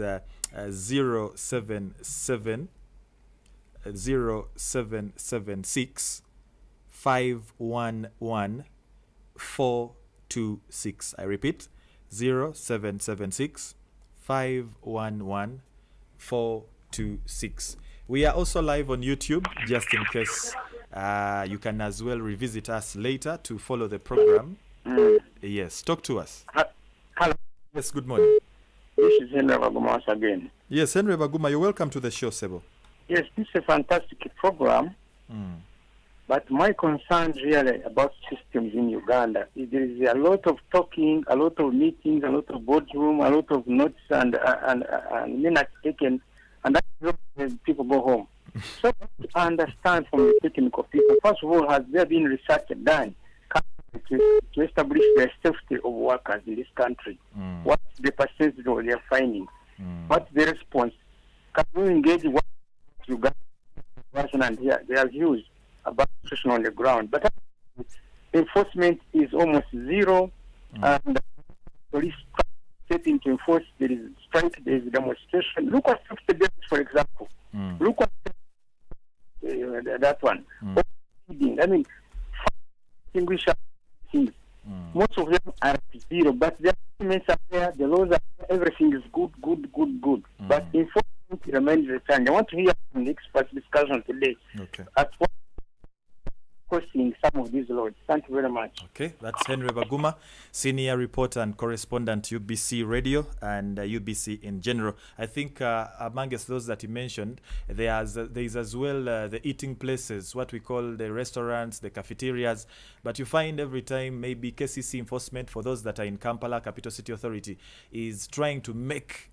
0776 511 426. I repeat, 0776 511 426. We are also live on YouTube, just in case you can as well revisit us later to follow the program. Yes, talk to us. Hello. Yes, good morning. This is Henry Baguma once again. Yes, Henry Baguma, you're welcome to the show, Sebo. Yes, this is a fantastic program. But my concern really about systems in Uganda is there is a lot of talking, a lot of meetings, a lot of boardroom, a lot of notes and minutes taken, and that's when people go home. So I understand from the technical people, first of all, has there been research done to establish the safety of workers in this country? What's the percentage of their findings? What's the response? Can you engage with Uganda and their views about situation on the ground? But enforcement is almost zero, and police setting to enforce. There is strike, there is demonstration. Look at safety belts, for example. Look at that one. I mean, distinguish things. Most of them are zero, but the documents are there, the laws are there, everything is good. But enforcement remains the same. I want to hear from the experts' discussion today. Okay. At what posting some of these laws. Thank you very much. Okay, that's Henry Baguma, senior reporter and correspondent UBC Radio and UBC in general. I think amongst those that you mentioned, there is as well the eating places, what we call the restaurants, the cafeterias. But you find every time maybe KCC enforcement, for those that are in Kampala, Capital City Authority, is trying to make,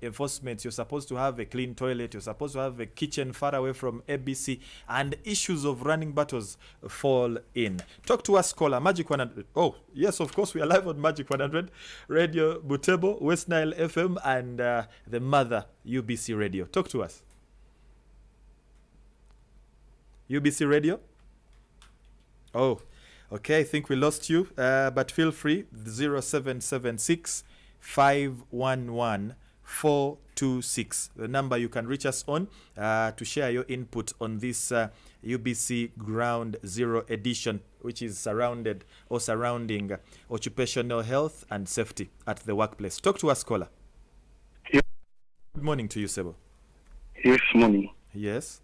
enforcement. You're supposed to have a clean toilet. You're supposed to have a kitchen far away from ABC. And issues of running battles fall in. Talk to us, caller. Magic 100. Oh, yes, of course, we are live on Magic 100 Radio, Butebo, West Nile FM, and the mother UBC Radio. Talk to us. UBC Radio? Oh, okay, I think we lost you, but feel free. 0776 511 426, the number you can reach us on to share your input on this UBC Ground Zero edition, which is surrounding occupational health and safety at the workplace. Talk to us, caller. Yes. Good morning to you, Sebo. Yes, morning. Yes.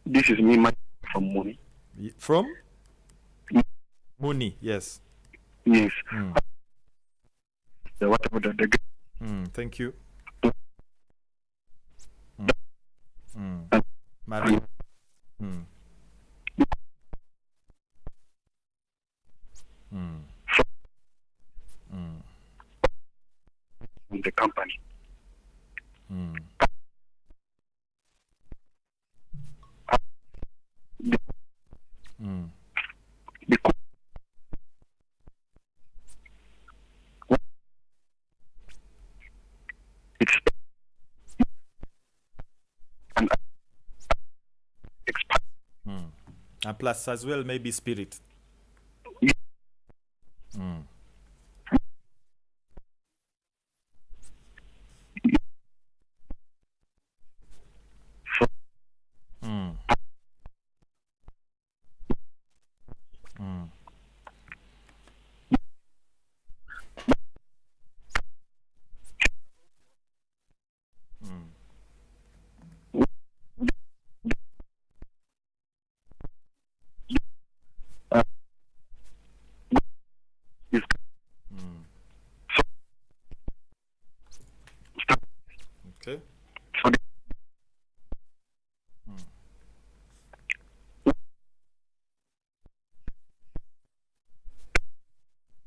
This is me, Mike, from Muni. From? Muni, yes. Yes. What about the thank you. Marie. The company. And plus as well maybe spirit.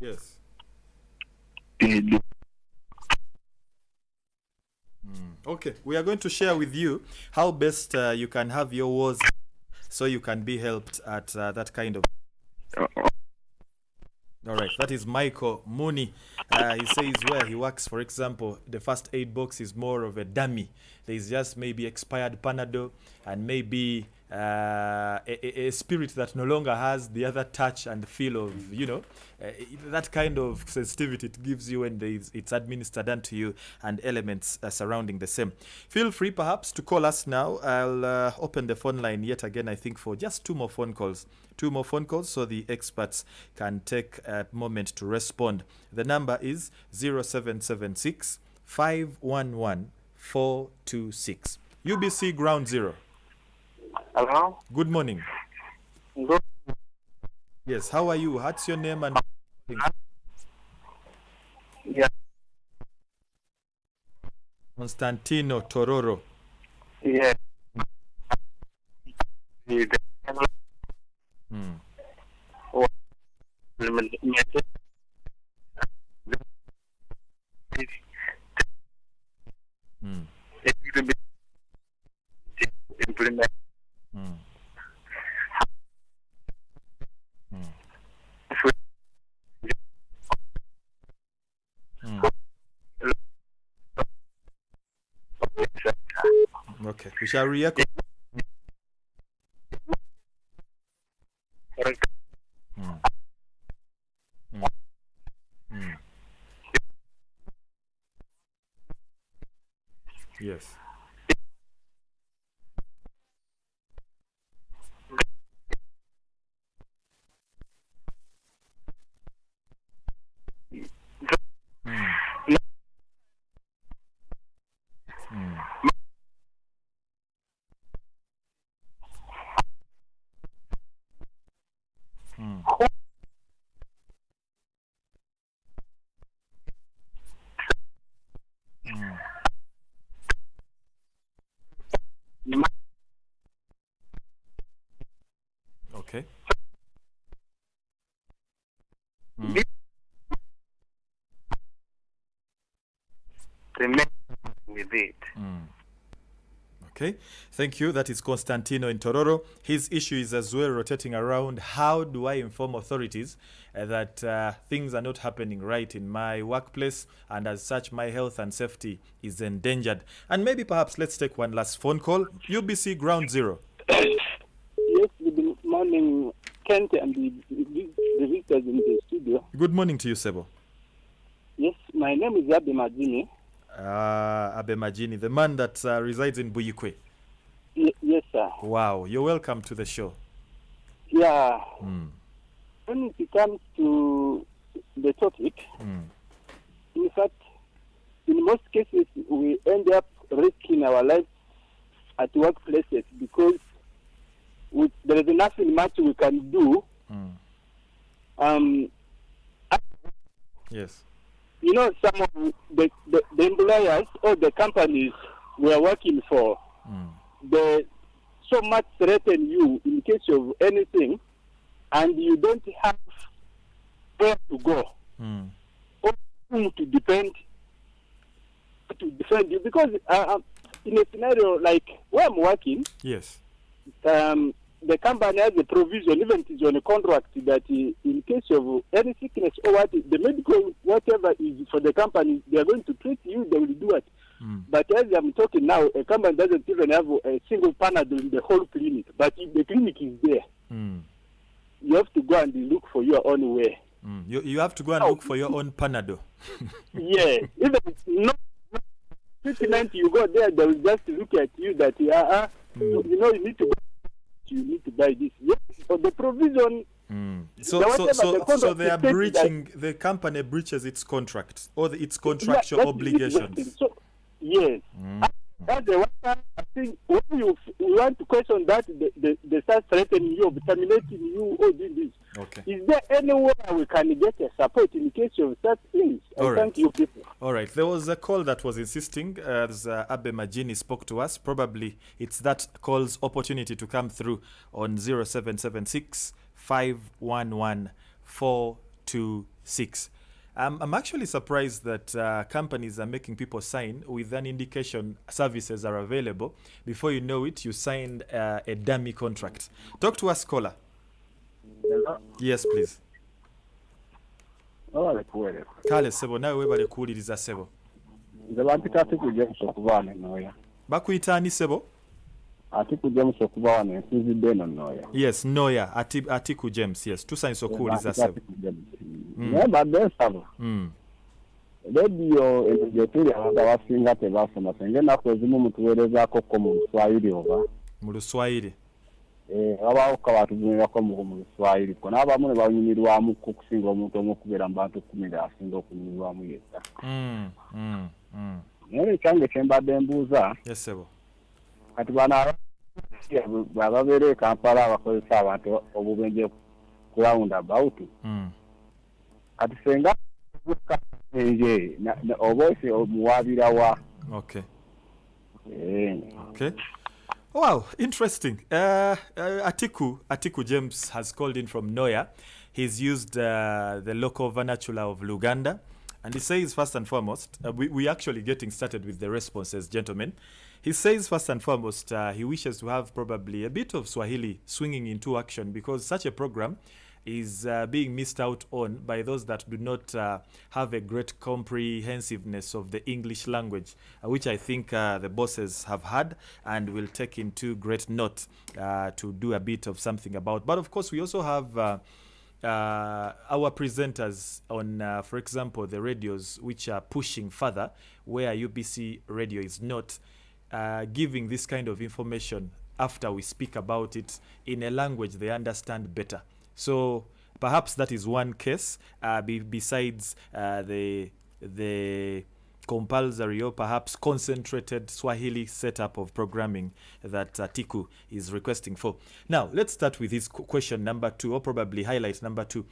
Yes. Okay, we are going to share with you how best you can have your wars so you can be helped at that kind of... All right, that is Michael Mooney. He says where he works, for example, the first aid box is more of a dummy. There's just maybe expired Panadol and maybe a spirit that no longer has the other touch and feel of, that kind of sensitivity it gives you when it's administered unto you, and elements surrounding the same. Feel free perhaps to call us now. I'll open the phone line yet again, I think, for just two more phone calls so the experts can take a moment to respond. The number is 0776 511 426. UBC Ground Zero. Hello? Good morning. Good. Yes, how are you? What's your name and... Yeah. Constantino Tororo. Yeah. Implement. Okay, we shall react. Yes. Okay. With it. Okay, thank you. That is Constantino in Tororo. His issue is as well rotating around: how do I inform authorities that things are not happening right in my workplace, and as such my health and safety is endangered? And maybe perhaps let's take one last phone call. UBC Ground Zero. Yes, good morning, Kent, and the visitors in the studio. Good morning to you, Sebo. Yes, my name is Abe Majini. Abe Majini, the man that resides in Buyikwe. Yes, sir. Wow, you're welcome to the show. Yeah. When it comes to the topic, in fact, in most cases, we end up risking our lives at workplaces because there is nothing much we can do. Yes. You know, some of the employers or the companies we are working for, they so much threaten you in case of anything, and you don't have where to go or whom to defend you. Because in a scenario like where I'm working, yes, the company has a provision, even it is on a contract, that in case of any sickness or what, the medical, whatever is for the company, they are going to treat you, they will do it. But as I'm talking now, a company doesn't even have a single Panadol in the whole clinic. But if the clinic is there, you have to go and look for your own way. You have to go and look for your own Panadol. Yeah. Even no treatment, you go there, they will just look at you that, you need to buy this. Yes, for the provision. So they are breaching, the company breaches its contract or its contractual obligations. Yes. That's the one time I think when you want to question that, they start threatening you, terminating you, or doing this. Okay. Is there anywhere we can get a support in case of such things? Thank you, people. All right. There was a call that was insisting, as Abe Majini spoke to us. Probably it's that call's opportunity to come through on 0776 511 426. 6. I'm actually surprised that companies are making people sign with an indication services are available. Before you know it, you signed a dummy contract. Talk to us, caller. Yes, please. Kale sebo nawe webale kuwuliriza sebo. Nze bantika Atiku James okuva wano Noya. Bakuyita ani sebo? Atiku James okuva wano nsinzidde eno Noya. Yes, Noya. Atiku James, yes. Tusanyusa okuwuliriza sebo. Naye badde nsaba. Rediyo eno gye tuli abantu abasinga tebasoma senge ennaku ezimu mutuweerezaako ko mu Luswayiri oba. Mu Luswayiri. Wabaawo ko batugumirako mu Luswayiri ko n'abamu ne banyumirwamu okusinga omuntu omu okubeera mu bantu 10 asinga okunyumirwamu yekka. Naye ekyange kye mbadde mbuuza. Yes, sebo. Kati bano babeera e Kampala abakozesa abantu obubenje ku roundabout. Kati senga nje oba omuwaabira wa. Okay. Okay. Wow, interesting. Atiku James has called in from Noya. He's used the local vernacular of Uganda. And he says, first and foremost, we're actually getting started with the responses, gentlemen. He says, first and foremost, he wishes to have probably a bit of Swahili swinging into action because such a program is being missed out on by those that do not have a great comprehensiveness of the English language, which I think the bosses have had and will take into great note to do a bit of something about. But of course, we also have our presenters on, for example, the radios, which are pushing further where UBC radio is not, giving this kind of information after we speak about it in a language they understand better. So perhaps that is one case besides the compulsory or perhaps concentrated Swahili setup of programming that Atiku is requesting for. Now, let's start with his question number 2, or probably highlight number 2.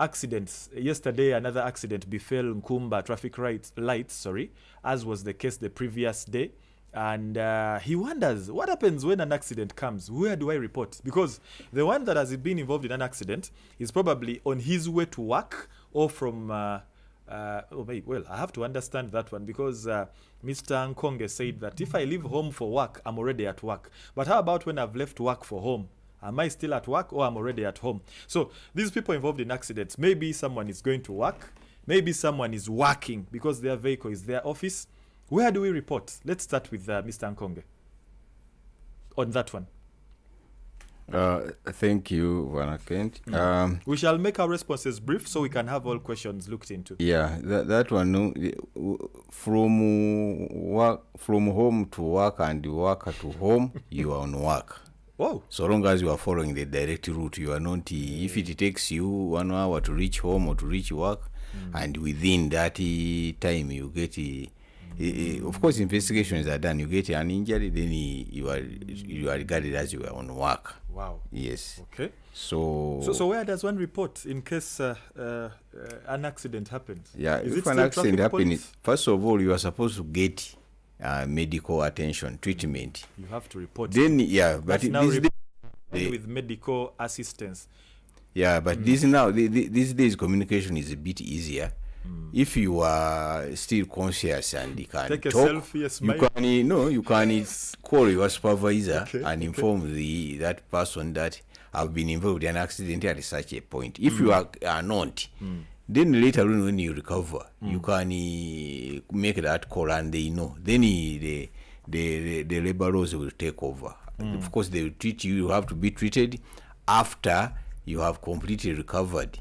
Accidents. Yesterday, another accident befell Nkumba traffic lights, as was the case the previous day. And he wonders, what happens when an accident comes? Where do I report? Because the one that has been involved in an accident is probably on his way to work or from... well, I have to understand that one because Mr. Nkonge said that if I leave home for work, I'm already at work. But how about when I've left work for home? Am I still at work or I'm already at home? So these people involved in accidents, maybe someone is going to work, maybe someone is working because their vehicle is their office. Where do we report? Let's start with Mr. Nkonge on that one. Thank you, Kent. We shall make our responses brief so we can have all questions looked into. Yeah, that one, no, from home to work and work to home, you are on work. Whoa. So long as you are following the direct route, you are not, if it takes you 1 hour to reach home or to reach work, and within that time you get of course, investigations are done. You get an injury, then you are regarded as you are on work. Wow. Yes. Okay. So where does one report in case an accident happens? Yeah, if an accident happens, first of all, you are supposed to get medical attention, treatment. You have to report. Then, yeah, but with medical assistance. Yeah, but these days communication is a bit easier. If you are still conscious and you can take a talk, selfie, you can call your supervisor and inform that person that I've been involved in an accident at such a point. If you are not, then later on when you recover, you can make that call and they know. Then the laborers will take over. Of course, they will treat you. You have to be treated after you have completely recovered.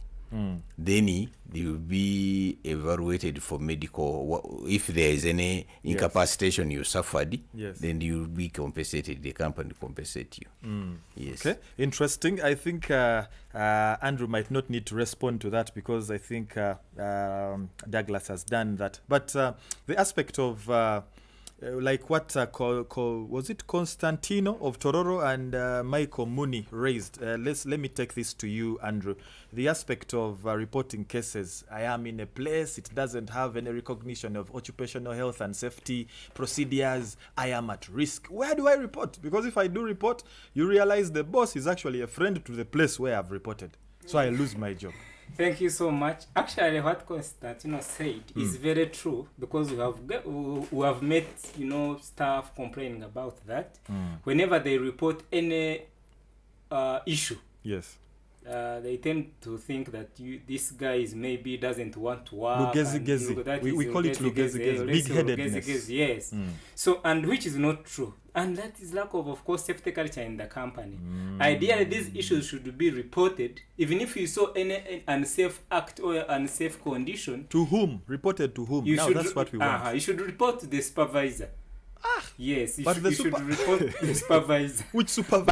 Then you will be evaluated for medical. If there is any incapacitation you suffered, then you will be compensated. The company compensate you. Yes. Okay. Interesting. I think Andrew might not need to respond to that because I think Douglas has done that. But the aspect of like what was it Constantino of Tororo and Michael Mooney raised. Let me take this to you, Andrew. The aspect of reporting cases. I am in a place, it doesn't have any recognition of occupational health and safety procedures. I am at risk. Where do I report? Because if I do report, you realize the boss is actually a friend to the place where I've reported. So I lose my job. Thank you so much. Actually, what Constantino said is very true, because we have met, staff complaining about that. Whenever they report any issue, yes, they tend to think that this guy is maybe doesn't want to work. Lugezi. We call it Lugezi. Big-headedness. Yes. So, and which is not true. And that is lack of course, safety culture in the company. Ideally, these issues should be reported, even if you saw any unsafe act or unsafe condition. To whom? Reported to whom? That's what we want. You should report to the supervisor. Yes, but you should report to the supervisor. Which supervisor?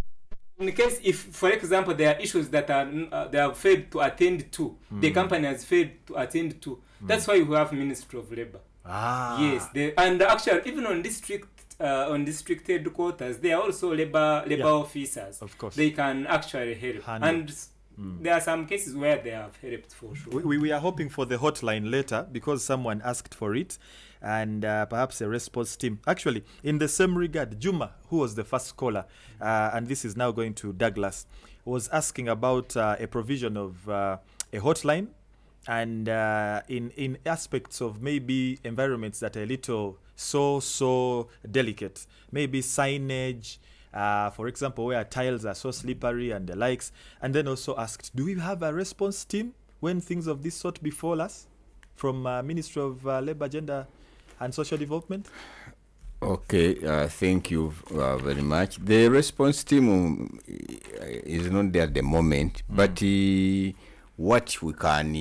In case, if, for example, there are issues that they have failed to attend to, the company has failed to attend to, that's why we have Ministry of Labor. Yes, and actually, even on district headquarters, there are also labor officers. Of course, they can actually help. And there are some cases where they have helped for sure. We are hoping for the hotline later, because someone asked for it, and perhaps a response team. Actually, in the same regard, Juma, who was the first caller, and this is now going to Douglas, was asking about a provision of a hotline, and in aspects of maybe environments that are a little so delicate, maybe signage, for example, where tiles are so slippery and the likes, and then also asked, do we have a response team when things of this sort befall us from Ministry of Labor, Gender and Social Development? Okay, thank you very much. The response team is not there at the moment, but what we can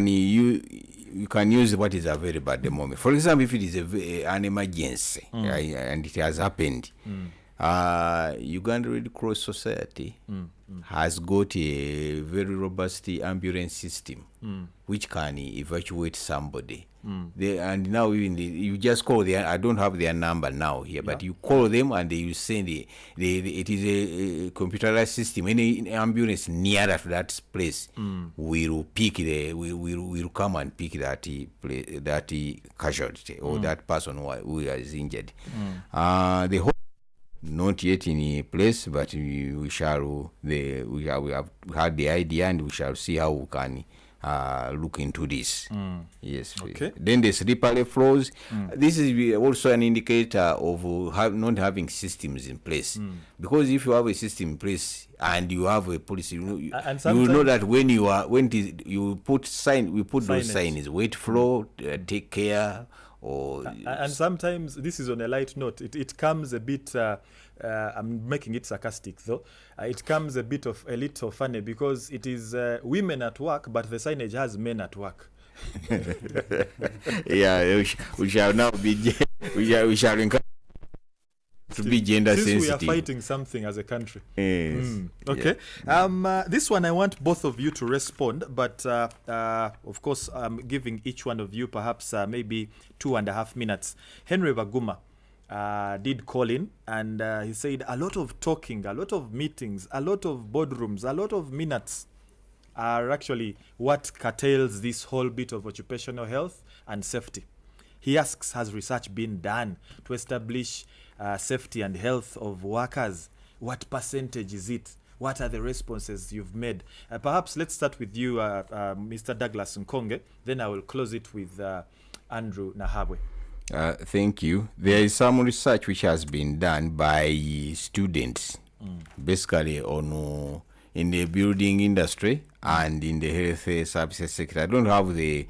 use what is available at the moment. For example, if it is an emergency and it has happened, Uganda Red Cross Society has got a very robust ambulance system which can evacuate somebody. And now you just call them. I don't have their number now here, but you call them and you send it is a computerized system. Any ambulance nearer to that place will pick will come and pick that casualty or that person who is injured. The whole not yet in place, but we have had the idea, and we shall see how we can look into this. Yes. Okay. Then the slippery floors. This is also an indicator of not having systems in place. Because if you have a system in place and you have a policy, you know that when you put those signs, wet floor, take care. And sometimes, this is on a light note, it comes a bit, I'm making it sarcastic though, it comes a little funny, because it is women at work, but the signage has men at work. Yeah, we shall now be, we shall encourage to be gender sensitive. We are fighting something as a country. Yes. Okay. Yeah. This one I want both of you to respond, but of course I'm giving each one of you perhaps maybe 2.5 minutes. Henry Baguma did call in, and he said a lot of talking, a lot of meetings, a lot of boardrooms, a lot of minutes are actually what curtails this whole bit of occupational health and safety. He asks, has research been done to establish safety and health of workers? What percentage is it? What are the responses you've made? Perhaps let's start with you, Mr. Douglas Nkonge. Then I will close it with Andrew Nahabwe. Thank you. There is some research which has been done by students, basically in the building industry and in the health services sector. I don't have the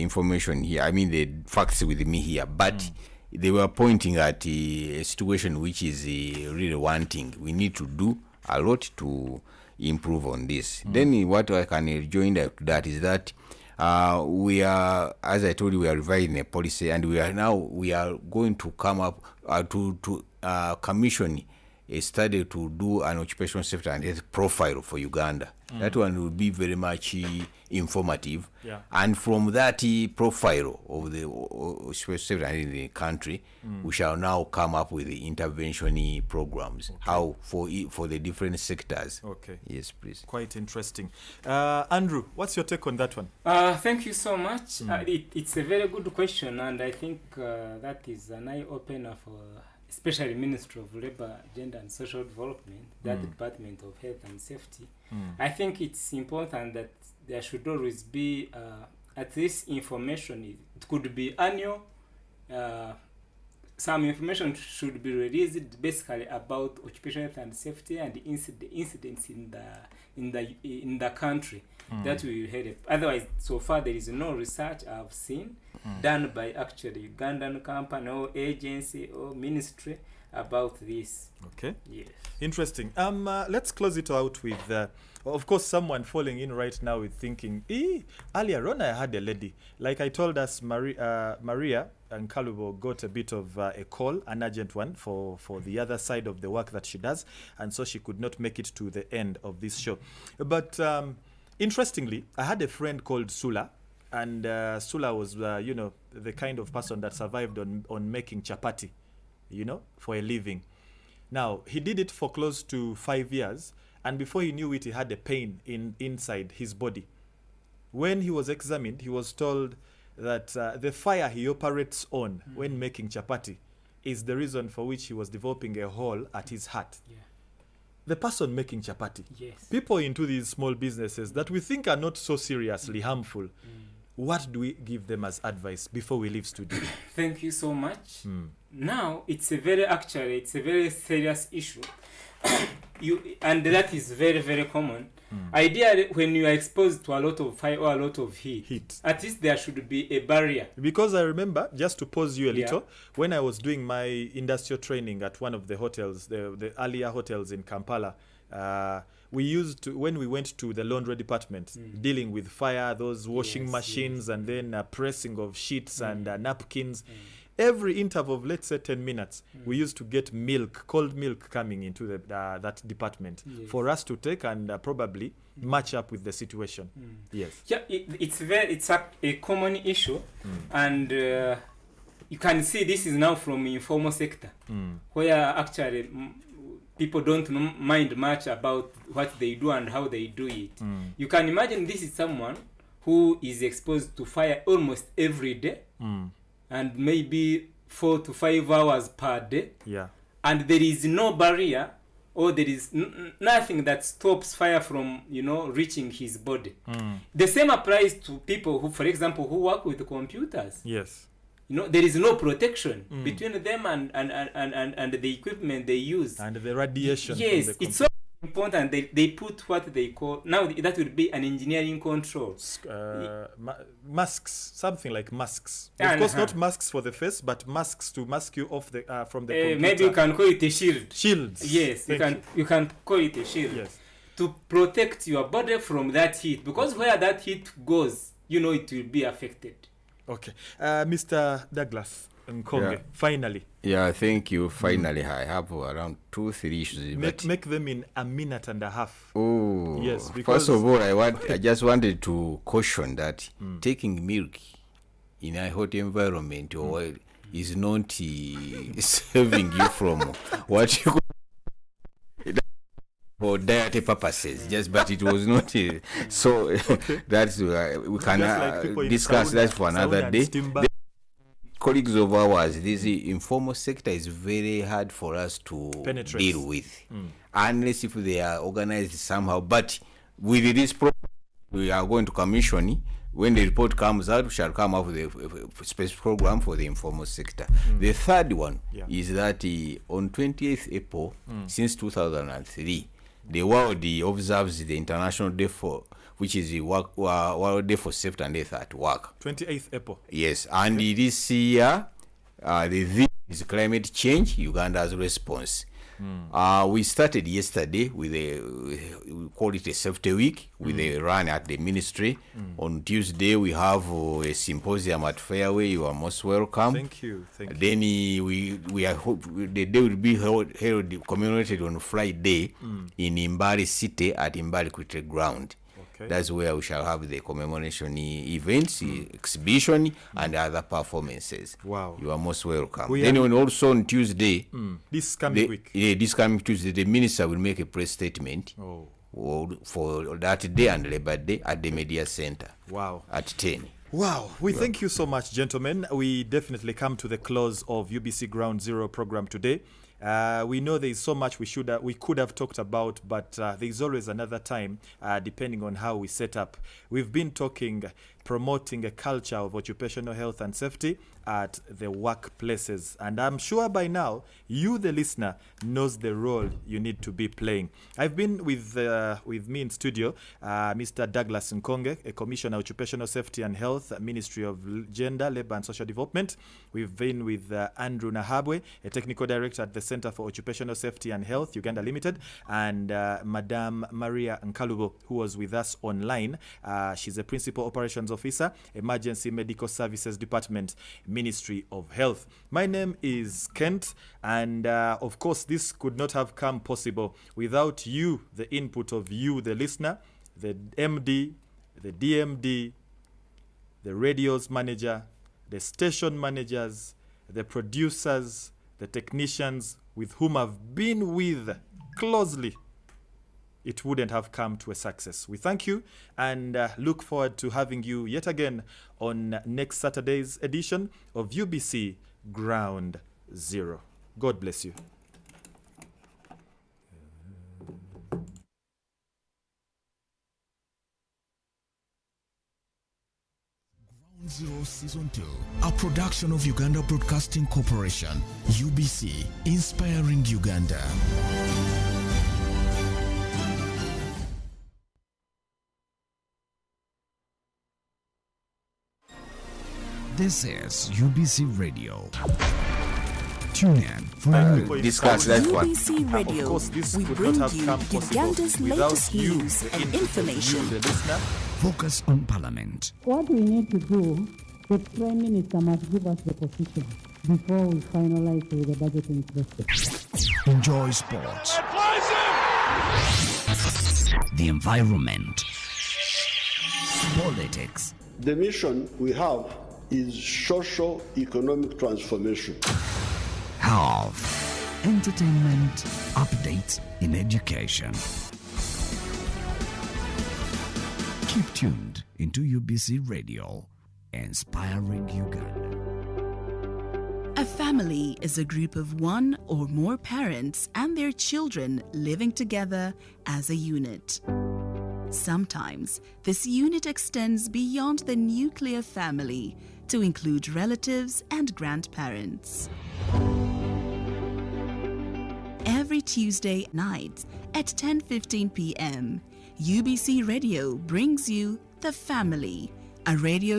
information here. I mean the facts with me here, but they were pointing at a situation which is really wanting. We need to do a lot to improve on this. Then what I can join to that is that we are, as I told you, we are revising a policy, and we are going to come up to commission a study to do an occupational safety and health profile for Uganda. That one will be very much informative. Yeah. And from that profile of the occupational safety in the country, we shall now come up with the intervention programs. Okay. How for the different sectors. Okay. Yes, please. Quite interesting. Andrew, what's your take on that one? Thank you so much. It's a very good question, and I think that is an eye-opener for especially Ministry of Labor, Gender and Social Development, that Department of Health and Safety. I think it's important that there should always be at least information. It could be annual. Some information should be released basically about occupational health and safety and incidents in the country. That will help. Otherwise, so far there is no research I've seen done by actually Ugandan company or agency or ministry about this. Okay. Yes. Interesting. Let's close it out with, of course, someone falling in right now with thinking, earlier on I had a lady. Like I told us, Maria and Kalubo got a bit of a call, an urgent one, for the other side of the work that she does. And so she could not make it to the end of this show. But interestingly, I had a friend called Sula. And Sula was, the kind of person that survived on making chapati, for a living. Now, he did it for close to 5 years, and before he knew it, he had a pain inside his body. When he was examined, he was told that the fire he operates on when making chapati is the reason for which he was developing a hole at his heart. Yeah. The person making chapati. Yes. People into these small businesses that we think are not so seriously harmful, what do we give them as advice before we leave studio? Thank you so much. Now, it's a very serious issue. And that is very, very common. Ideally, when you are exposed to a lot of fire or a lot of heat, at least there should be a barrier. Because I remember, just to pause you a little, when I was doing my industrial training at one of the hotels, the earlier hotels in Kampala, we used to, when we went to the laundry department, dealing with fire, those washing machines, and then pressing of sheets and napkins. Every interval of, let's say, 10 minutes, we used to get milk, cold milk coming into that department for us to take and probably match up with the situation. Yes. Yeah, it's a common issue, and you can see this is now from informal sector, where actually people don't mind much about what they do and how they do it. You can imagine this is someone who is exposed to fire almost every day. And maybe 4 to 5 hours per day. Yeah. And there is no barrier, or there is nothing that stops fire from, reaching his body. The same applies to people who, for example, who work with computers. Yes. There is no protection between them and the equipment they use. And the radiation. Yes, it's so important. They put what they call, now that would be an engineering control. Masks, something like masks. Of course, not masks for the face, but masks to mask you off from the computer. Maybe you can call it a shield. Shields. Yes, you can call it a shield. Yes. To protect your body from that heat, because where that heat goes, it will be affected. Okay. Mr. Douglas Nkonge, finally. Yeah, thank you. Finally, I have around 2-3 issues. Make them in a minute and a half. Oh, yes. Because first of all, I just wanted to caution that taking milk in a hot environment or is not saving you from what you for dietary purposes. But it was not. So that's we can discuss that for another day. Colleagues of ours, this informal sector is very hard for us to deal with, unless if they are organized somehow. But with this program, we are going to commission. When the report comes out, we shall come up with a special program for the informal sector. The third one is that on 28th April, since 2003, the world observes the International Day which is the World Day for Safety and Health at Work. 28th April. Yes, and this year, the theme is climate change, Uganda's response. We started yesterday with we call it a safety week with a run at the ministry. On Tuesday, we have a symposium at Fairway. You are most welcome. Thank you. Then the day will be held commemorated on Friday in Imbali City at Imbali Cricket Ground. Okay. That's where we shall have the commemoration events, exhibition, and other performances. Wow. You are most welcome. Then also on Tuesday, this coming week. Yeah, this coming Tuesday, the minister will make a press statement for that day and Labor Day at the Media Center. Wow. At 10. Wow. We thank you so much, gentlemen. We definitely come to the close of UBC Ground Zero program today. We know there is so much we could have talked about, but there is always another time, depending on how we set up. We've been promoting a culture of occupational health and safety at the workplaces. And I'm sure by now, you, the listener, knows the role you need to be playing. I've been with me in studio, Mr. Douglas Nkonge, a Commissioner of Occupational Safety and Health, Ministry of Gender, Labour and Social Development. We've been with Andrew Nahabwe, a Technical Director at the Center for Occupational Safety and Health, Uganda Limited, and Madame Maria Nkalubo, who was with us online. She's a Principal Operations Officer, Emergency Medical Services Department, Ministry of Health. My name is Kent, and of course this could not have come possible without you, the input of you, the listener, the MD, the DMD, the radio's manager, the station managers, the producers, the technicians with whom I've been with closely. It wouldn't have come to a success. We thank you and look forward to having you yet again on next Saturday's edition of UBC Ground Zero. God bless you. Ground Zero Season 2, a production of Uganda Broadcasting Corporation, UBC, inspiring Uganda. This is UBC Radio. Tune in for news. Discuss that one. UBC Radio. Of course, this We could bring not have you come possible Uganda's without latest you, news the and input of information. you, the listener. Focus on Parliament. What we need to do, the Prime Minister must give us the position before we finalize the budgeting process. Enjoy sports. The environment. Politics. The mission we have is socio-economic transformation. Health. Entertainment. Updates in education. Keep tuned into UBC Radio, inspiring Uganda. A family is a group of one or more parents and their children living together as a unit. Sometimes this unit extends beyond the nuclear family to include relatives and grandparents. Every Tuesday night at 10:15 p.m., UBC Radio brings you The Family, a radio